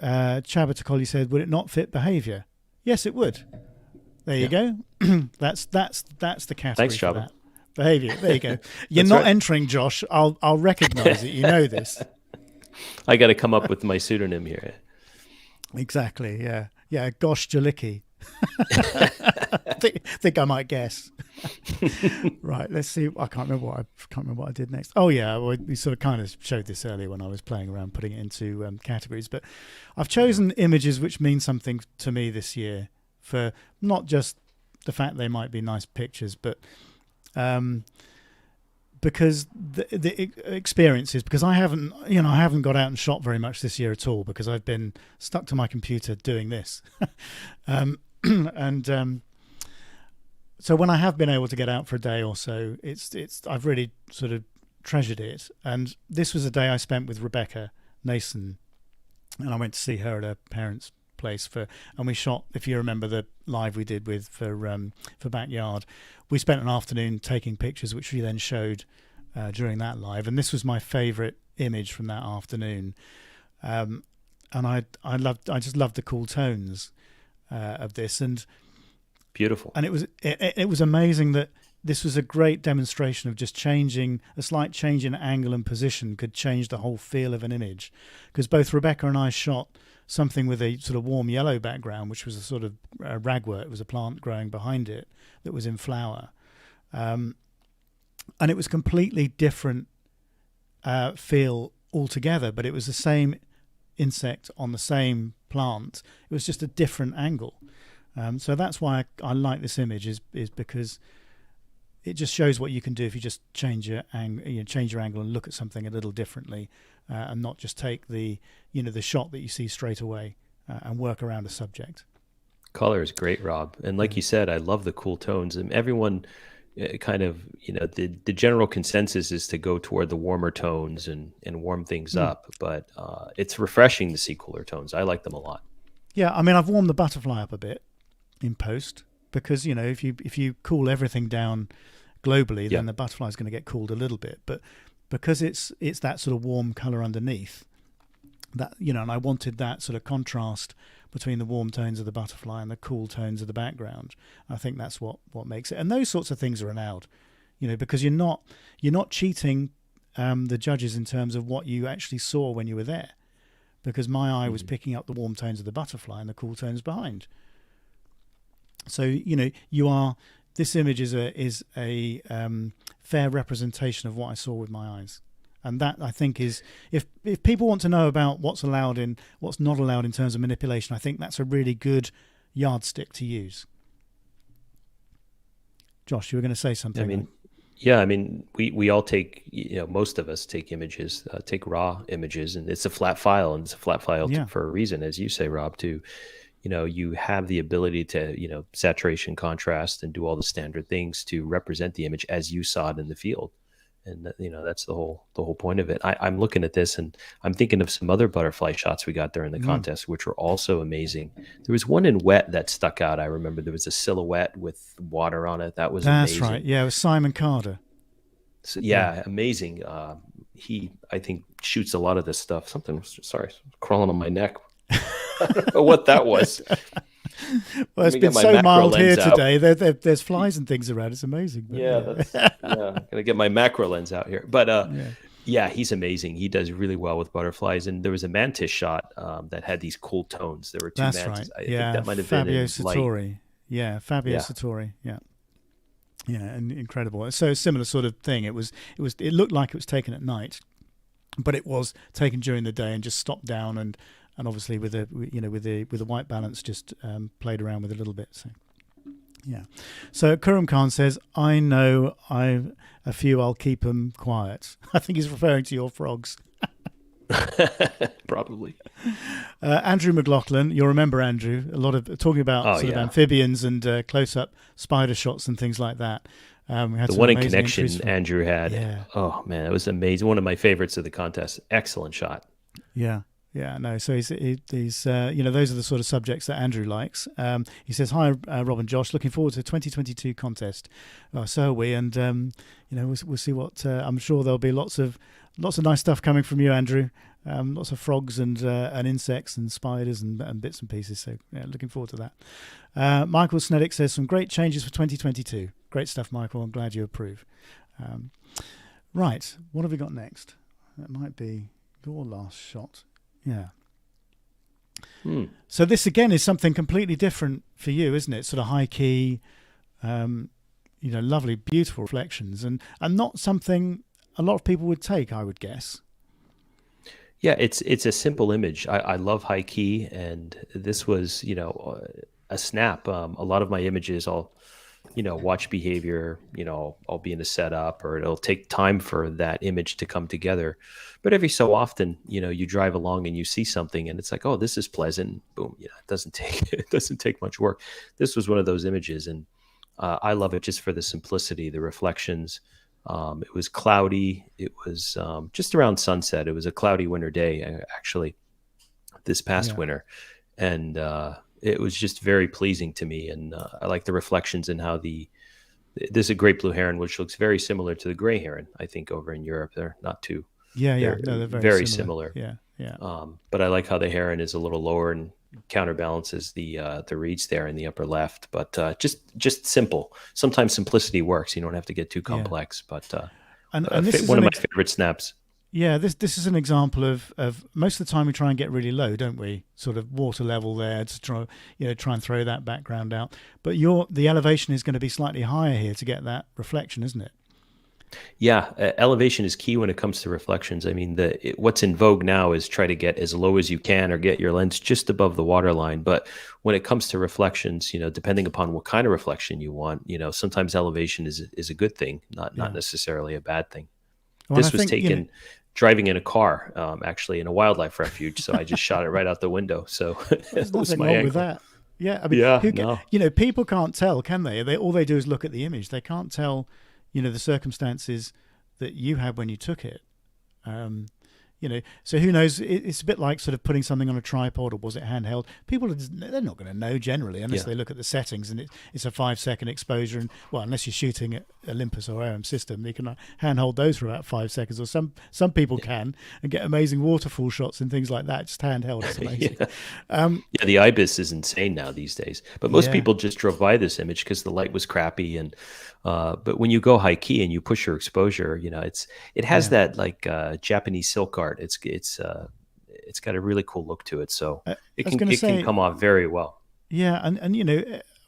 Chaba Tokoli said, would it not fit behavior? Yes, it would. There you go. That's the category. Thanks, for Chaba. that. Behavior. There you go. You're not entering, Josh. I'll recognise it. You know this. I got to come up with my pseudonym here. Exactly. Yeah. Josh Galicki. I think I might guess. Right, let's see. I can't remember what I did next. Oh yeah, well, we sort of kind of showed this earlier when I was playing around putting it into categories. But I've chosen images which mean something to me this year, for not just the fact they might be nice pictures, but because the experiences. Because I haven't got out and shot very much this year at all, because I've been stuck to my computer doing this, and. So when I have been able to get out for a day or so, I've really sort of treasured it. And this was a day I spent with Rebecca Nason, and I went to see her at her parents' place and we shot. If you remember the live we did for Backyard, we spent an afternoon taking pictures, which we then showed during that live. And this was my favourite image from that afternoon, and I just loved the cool tones of this. And beautiful. And it was amazing that this was a great demonstration of just a slight change in angle and position could change the whole feel of an image. Because both Rebecca and I shot something with a sort of warm yellow background, which was a sort of ragwort. It was a plant growing behind it that was in flower. And it was completely different feel altogether, but it was the same insect on the same plant. It was just a different angle. So that's why I like this image, is because it just shows what you can do if you just change your angle and look at something a little differently, and not just take the shot that you see straight away and work around a subject. Color is great, Rob, and like you said, I love the cool tones. And everyone kind of, the general consensus is to go toward the warmer tones and warm things up, but it's refreshing to see cooler tones. I like them a lot. Yeah, I mean, I've warmed the butterfly up a bit in post, because if you cool everything down globally, then the butterfly is going to get cooled a little bit. But because it's that sort of warm color underneath, that and I wanted that sort of contrast between the warm tones of the butterfly and the cool tones of the background. I think that's what makes it. And those sorts of things are allowed, because you're not cheating the judges in terms of what you actually saw when you were there, because my eye was picking up the warm tones of the butterfly and the cool tones behind. So this image is a fair representation of what I saw with my eyes, and that, I think, is, if people want to know about what's allowed and what's not allowed in terms of manipulation, I think that's a really good yardstick to use. Josh, you were going to say something. I mean, we all take, most of us take images, take raw images, and it's a flat file, and it's a flat file for a reason, as you say, Rob, you have the ability to, saturation, contrast, and do all the standard things to represent the image as you saw it in the field. And, that's the whole point of it. I'm looking at this and I'm thinking of some other butterfly shots we got there in the contest, which were also amazing. There was one in wet that stuck out. I remember there was a silhouette with water on it. That's amazing. Right. Yeah, it was Simon Carter. So, amazing. He, I think, shoots a lot of this stuff. Something, sorry, crawling on my neck. I don't know what that was. Well, it's been so mild here today. There's flies and things around. It's amazing. I'm gonna get my macro lens out here. But he's amazing. He does really well with butterflies. And there was a mantis shot that had these cool tones. There were two mantis. Right. I think that might have Fabio been Sartori. Yeah, Fabio Sartori. Yeah. Yeah, and incredible. So a similar sort of thing. It looked like it was taken at night, but it was taken during the day and just stopped down and obviously with the white balance just played around with a little bit. So yeah. So Kurum Khan says, I know I've a few, I'll keep them quiet. I think he's referring to your frogs. Probably. Andrew McLaughlin, you'll remember Andrew, a lot of talking about of amphibians and close-up spider shots and things like that. We had the one in Connection Andrew had. Yeah. Oh man, it was amazing. One of my favorites of the contest. Excellent shot. Yeah. Yeah, no. So he's those are the sort of subjects that Andrew likes. He says, "Hi, Rob and Josh. Looking forward to the 2022 contest. So are we, and we'll see what. I'm sure there'll be lots of nice stuff coming from you, Andrew. Lots of frogs and insects and spiders and bits and pieces. So yeah, looking forward to that. Michael Sneddick says some great changes for 2022. Great stuff, Michael. I'm glad you approve. Right, what have we got next? That might be your last shot. Yeah. So this again is something completely different for you, isn't it? Sort of high key, lovely, beautiful reflections, and not something a lot of people would take, I would guess. Yeah, it's a simple image. I love high key, and this was, a snap. A lot of my images, I'll, watch behavior. I'll be in a setup, or it'll take time for that image to come together. But every so often, you drive along and you see something, and it's like, oh, this is pleasant. Boom. It doesn't take it doesn't take much work. This was one of those images, and I love it just for the simplicity, the reflections. It was cloudy. It was just around sunset. It was a cloudy winter day, actually, this past Yeah. winter. And it was just very pleasing to me. And I like the reflections and how this is a great blue heron, which looks very similar to the gray heron, I think, over in Europe. They're not too, Yeah. they're No, they're very very similar. similar. Yeah. Yeah. But I like how the heron is a little lower and counterbalances the reeds there in the upper left. But just simple. Sometimes simplicity works. You don't have to get too Yeah. complex. But And this is one of my favorite snaps. yeah, this is an example of most of the time we try and get really low, don't we? Sort of water level there to try and throw that background out. But the elevation is going to be slightly higher here to get that reflection, isn't it? Yeah, elevation is key when it comes to reflections. I mean, what's in vogue now is try to get as low as you can or get your lens just above the waterline. But when it comes to reflections, depending upon what kind of reflection you want, sometimes elevation is a good thing, not Yeah. necessarily a bad thing. Well, This I was think taken driving in a car, actually in a wildlife refuge. So I just shot it right out the window. So there's it was nothing my wrong with angle. that. Yeah, I mean, Yeah, no. people can't tell, can they? All they do is look at the image. They can't tell, the circumstances that you had when you took it. Um, so who knows? It's a bit like sort of putting something on a tripod, or was it handheld? People they're not going to know generally unless Yeah. they look at the settings, and it's a 5 second exposure. And well, unless you're shooting at Olympus or AM system, you can handhold those for about 5 seconds. Or some people can and get amazing waterfall shots and things like that. Just handheld, it's amazing. Yeah. Um, Yeah, the ibis is insane now these days. But most yeah, people just drove by this image because the light was crappy. And but when you go high key and you push your exposure, it has yeah. that like Japanese silk art. It's got a really cool look to it. So I it was can going to it can say, come off very well. yeah, and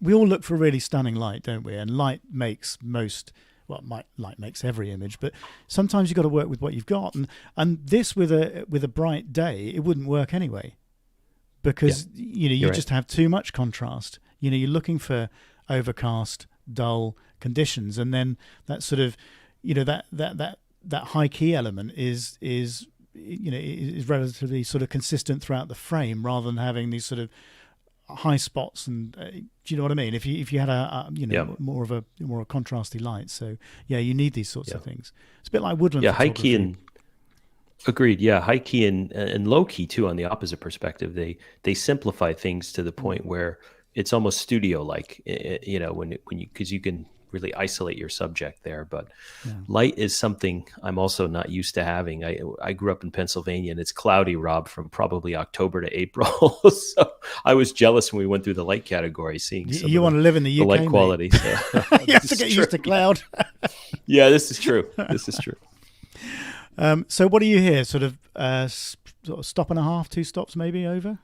we all look for really stunning light, don't we? And light makes light makes every image, but sometimes you've got to work with what you've got. And this with a bright day, it wouldn't work anyway, because you You're right. just have too much contrast. You're looking for overcast, dull conditions, and then that sort of that high key element is relatively sort of consistent throughout the frame, rather than having these sort of high spots. And do you know what I mean? If you had Yeah. more of a contrasty light, so yeah, you need these sorts of Yeah. things. It's a bit like woodland Yeah, high key photography. and agreed. Yeah, high key and low key too. On the opposite perspective, they simplify things to the point where it's almost studio like. When you, because you can really isolate your subject there. But Yeah. light is something I'm also not used to having. I grew up in Pennsylvania, and it's cloudy, Rob, from probably October to April. So I was jealous when we went through the light category, seeing some You of want to live in the the UK, light mate. quality. So, You have this to is get true. used to cloud. Yeah, this is true. This is true. So what do you hear? Sort of sort of stop and a half, 2 stops maybe over?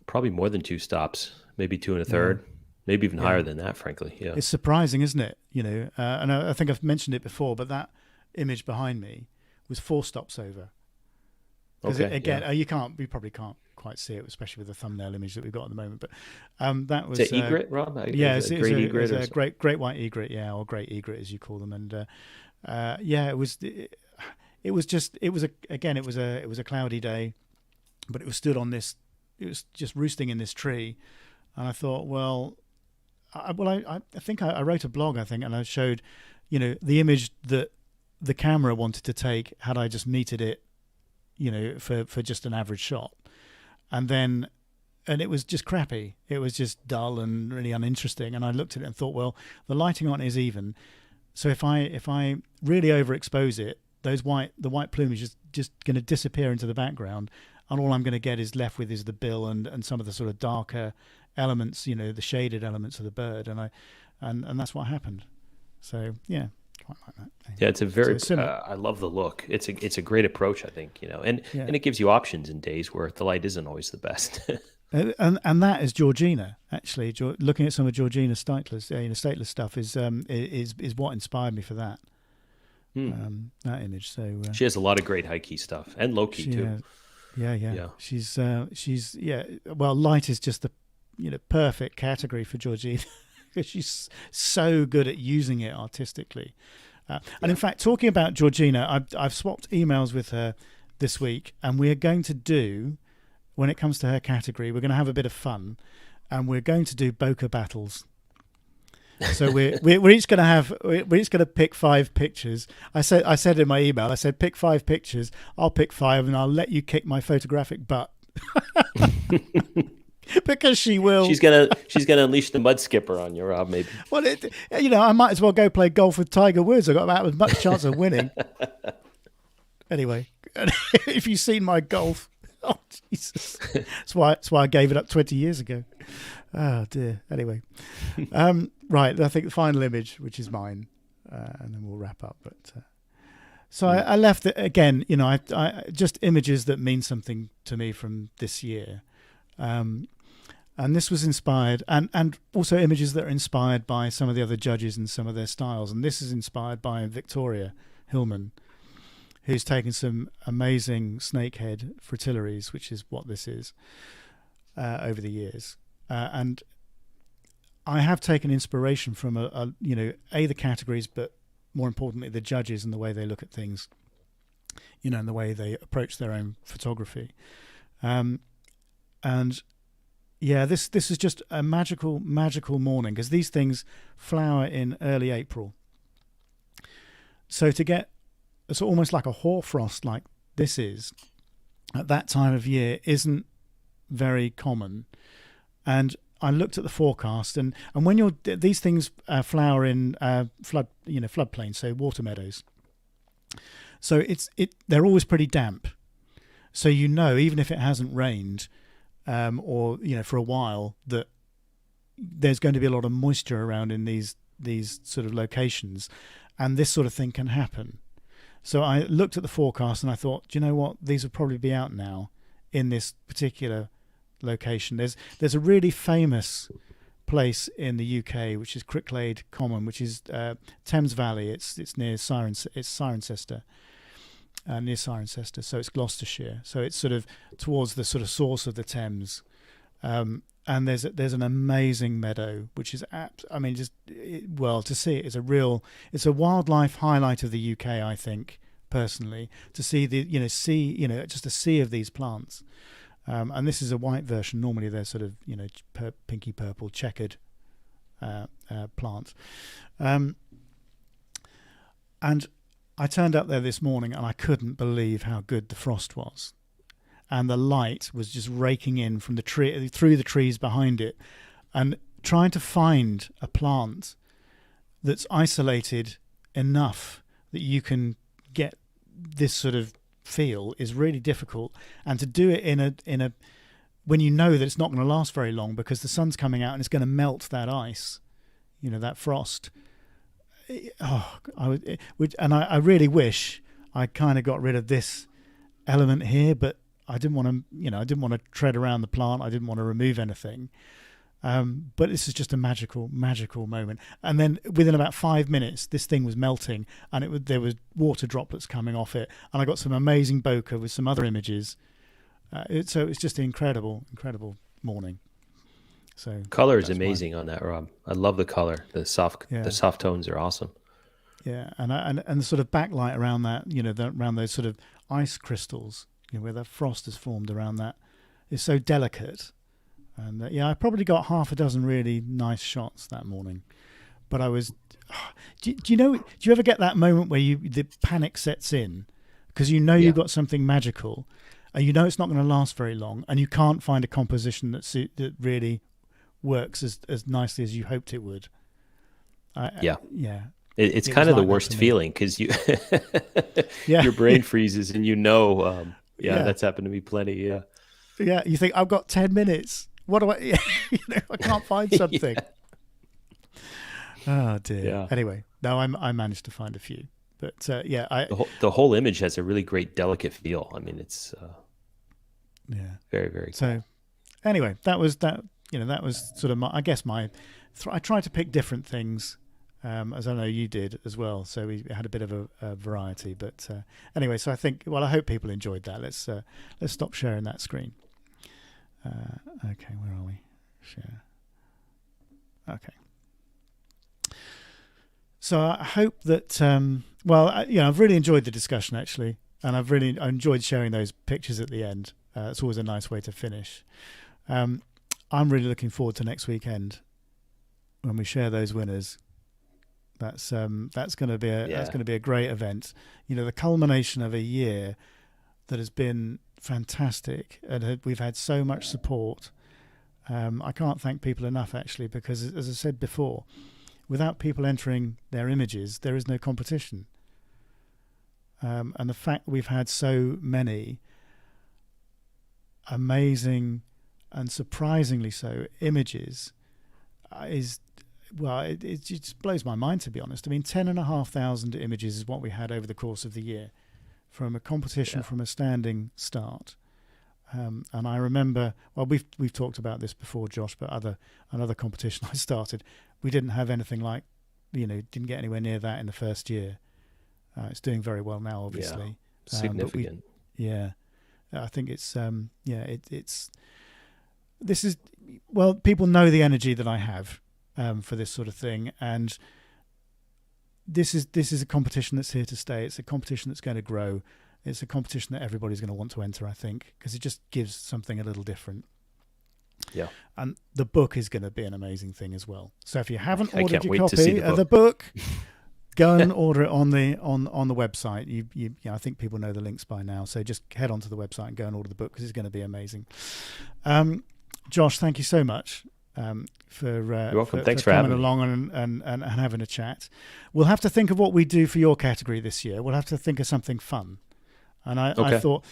Probably more than 2 stops, maybe 2 and a third, maybe even higher than that, frankly. Yeah. It's surprising, isn't it? And I think I've mentioned it before, but that image behind me was 4 stops over. Because Okay. again, Yeah. you probably can't quite see it, especially with the thumbnail image that we've got at the moment. But that was Is it egret, Rob? yeah, Is it's it a great egret it's or a something? great white egret, yeah, or great egret as you call them. And yeah, it was a cloudy day, but it was stood on this. It was just roosting in this tree, and I thought, well, I think I wrote a blog, I think, and I showed, the image that the camera wanted to take had I just metered it, for just an average shot, and it was just crappy. It was just dull and really uninteresting. And I looked at it and thought, well, the lighting on it is even, so if I really overexpose it, the white plumage is just going to disappear into the background, and all I'm going to get is left with is the bill and some of the sort of darker elements, the shaded elements of the bird, and that's what happened. So yeah, quite like that. Yeah, it's a very. So I love the look. It's a great approach, I think. And yeah. and it gives you options in days where the light isn't always the best. And that is Georgina. Actually, looking at some of Georgina Steitler's Steitler stuff is what inspired me for that. That image. So she has a lot of great high key stuff and low key too. Yeah. She's Well, light is just the perfect category for Georgina because she's so good at using it artistically. And in fact, talking about Georgina, I've swapped emails with her this week, and we are going to do, when it comes to her category, we're going to have a bit of fun, and we're going to do bokeh battles. So we're each going to pick 5 pictures. I said in my email, I said pick 5 pictures. I'll pick 5, and I'll let you kick my photographic butt. Because she will. She's gonna unleash the mud skipper on you, Rob. Maybe. Well, I might as well go play golf with Tiger Woods. I've got about as much chance of winning. Anyway, if you've seen my golf, oh Jesus, that's why I gave it up 20 years ago. Oh dear. Anyway, right. I think the final image, which is mine, and then we'll wrap up. But so I left it again. I just images that mean something to me from this year. And this was inspired, and also images that are inspired by some of the other judges and some of their styles. And this is inspired by Victoria Hillman, who's taken some amazing snakehead fritillaries, which is what this is, over the years. And I have taken inspiration from the categories, but more importantly, the judges and the way they look at things, and the way they approach their own photography. And yeah, this is just a magical morning, because these things flower in early April. So to get it's almost like a hoarfrost like this is at that time of year isn't very common. And I looked at the forecast, and when these things flower in floodplains, so water meadows. So they're always pretty damp. So even if it hasn't rained, or for a while, that there's going to be a lot of moisture around in these sort of locations, and this sort of thing can happen. So I looked at the forecast and I thought, do you know what? These will probably be out now in this particular location. There's a really famous place in the UK which is Cricklade Common, which is Thames Valley. It's near Cirencester. Near Cirencester, so it's Gloucestershire. So it's sort of towards the sort of source of the Thames, and there's an amazing meadow, which is to see it is it's a wildlife highlight of the UK. I think personally, to see just a sea of these plants, and this is a white version. Normally they're sort of pinky purple checkered plants, and I turned up there this morning and I couldn't believe how good the frost was. And the light was just raking in from the tree, through the trees behind it, and trying to find a plant that's isolated enough that you can get this sort of feel is really difficult. And to do it in a when you know that it's not going to last very long because the sun's coming out and it's going to melt that ice, that frost. I really wish I kind of got rid of this element here, but I didn't want to tread around the plant. I didn't want to remove anything. But this is just a magical moment. And then within about 5 minutes, this thing was melting, and there was water droplets coming off it. And I got some amazing bokeh with some other images. So it's just an incredible morning. So color is amazing on that, Rob. I love the color. The soft tones are awesome. Yeah, and the sort of backlight around that, around those sort of ice crystals, where the frost has formed around that, is so delicate. And I probably got half a dozen really nice shots that morning. But I was, do you ever get that moment where the panic sets in because you've got something magical, and it's not going to last very long, and you can't find a composition that really works as nicely as you hoped it would. It's kind of the worst feeling because your brain freezes and that's happened to me plenty. You think I've got 10 minutes, what do I I can't find something. Oh dear. Anyway, no, I managed to find a few, but the whole image has a really great delicate feel. I mean, it's very, very cool. So anyway, that was that. That was sort of my. I guess I tried to pick different things, as I know you did as well. So we had a bit of a variety. But anyway, so I think. Well, I hope people enjoyed that. Let's stop sharing that screen. Okay, where are we? Share. Okay. So I hope that. I've really enjoyed the discussion actually, and I enjoyed sharing those pictures at the end. It's always a nice way to finish. I'm really looking forward to next weekend when we share those winners. That's going to be a great event. The culmination of a year that has been fantastic, and we've had so much support. I can't thank people enough actually, because as I said before, without people entering their images, there is no competition. And the fact we've had so many amazing and surprisingly so images it just blows my mind, to be honest. I mean, 10,500 images is what we had over the course of the year from a competition from a standing start. And I remember, well, we've talked about this before, Josh, but another competition I started, we didn't have anything like, didn't get anywhere near that in the first year. It's doing very well now, obviously. Yeah, significant. I think it's people know the energy that I have for this sort of thing, and this is a competition that's here to stay. It's a competition that's going to grow. It's a competition that everybody's going to want to enter, I think, because it just gives something a little different. Yeah. And the book is going to be an amazing thing as well. So if you haven't ordered your copy of the book, go and order it on the website. I think people know the links by now. So just head onto the website and go and order the book, because it's going to be amazing. Josh, thank you so much You're welcome. Thanks for having coming along and having a chat. We'll have to think of what we do for your category this year. We'll have to think of something fun. And I thought,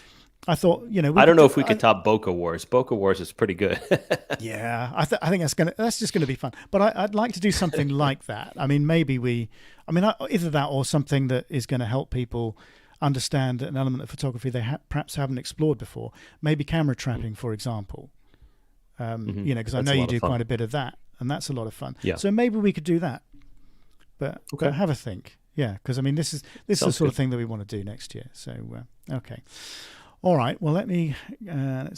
I don't know if we could top Bokeh Wars. Bokeh Wars is pretty good. Yeah, I think that's just gonna be fun. But I'd like to do something like that. I mean, either that or something that is going to help people understand an element of photography they perhaps haven't explored before. Maybe camera trapping, for example. Because I know you do quite a bit of that, and that's a lot of fun. Yeah. So maybe we could do that. But have a think. Yeah, because this is the sort of thing that we want to do next year. So okay. All right. Well, let me. I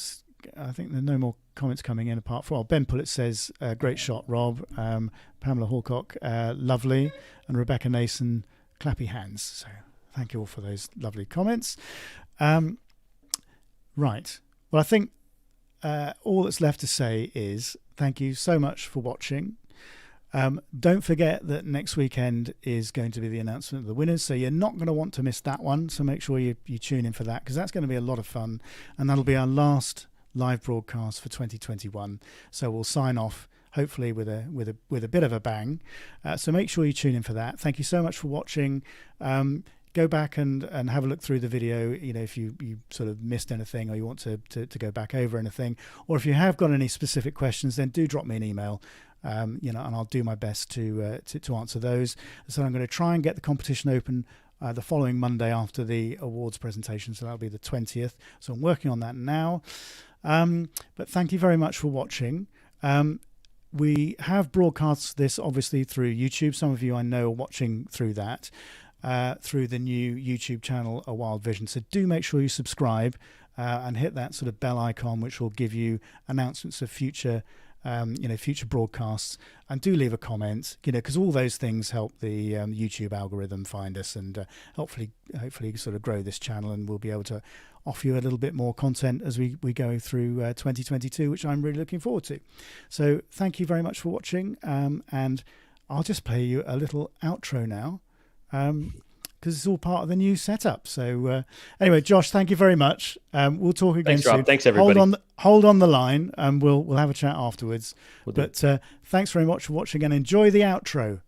think there are no more comments coming in apart from. Ben Pullett says, "Great shot, Rob." Pamela Hawcock, lovely, and Rebecca Nason, clappy hands. So thank you all for those lovely comments. Right. Well, I think all that's left to say is thank you so much for watching. Don't forget that next weekend is going to be the announcement of the winners, so you're not going to want to miss that one. So make sure you tune in for that, because that's going to be a lot of fun, and that'll be our last live broadcast for 2021. So we'll sign off hopefully with a bit of a bang. So make sure you tune in for that. Thank you so much for watching. Go back and have a look through the video. If you sort of missed anything, or you want to go back over anything, or if you have got any specific questions, then do drop me an email. And I'll do my best to answer those. So I'm going to try and get the competition open the following Monday after the awards presentation. So that'll be the 20th. So I'm working on that now. But thank you very much for watching. We have broadcast this obviously through YouTube. Some of you I know are watching through that, through the new YouTube channel, A Wild Vision. So do make sure you subscribe and hit that sort of bell icon, which will give you announcements of future broadcasts, and do leave a comment, because all those things help the YouTube algorithm find us, and hopefully sort of grow this channel, and we'll be able to offer you a little bit more content as we go through 2022, which I'm really looking forward to. So thank you very much for watching, and I'll just play you a little outro now, because it's all part of the new setup. So anyway, Josh, thank you very much. We'll talk again soon. Rob. Thanks, everybody. Hold on the line, and we'll have a chat afterwards. But thanks very much for watching, and enjoy the outro.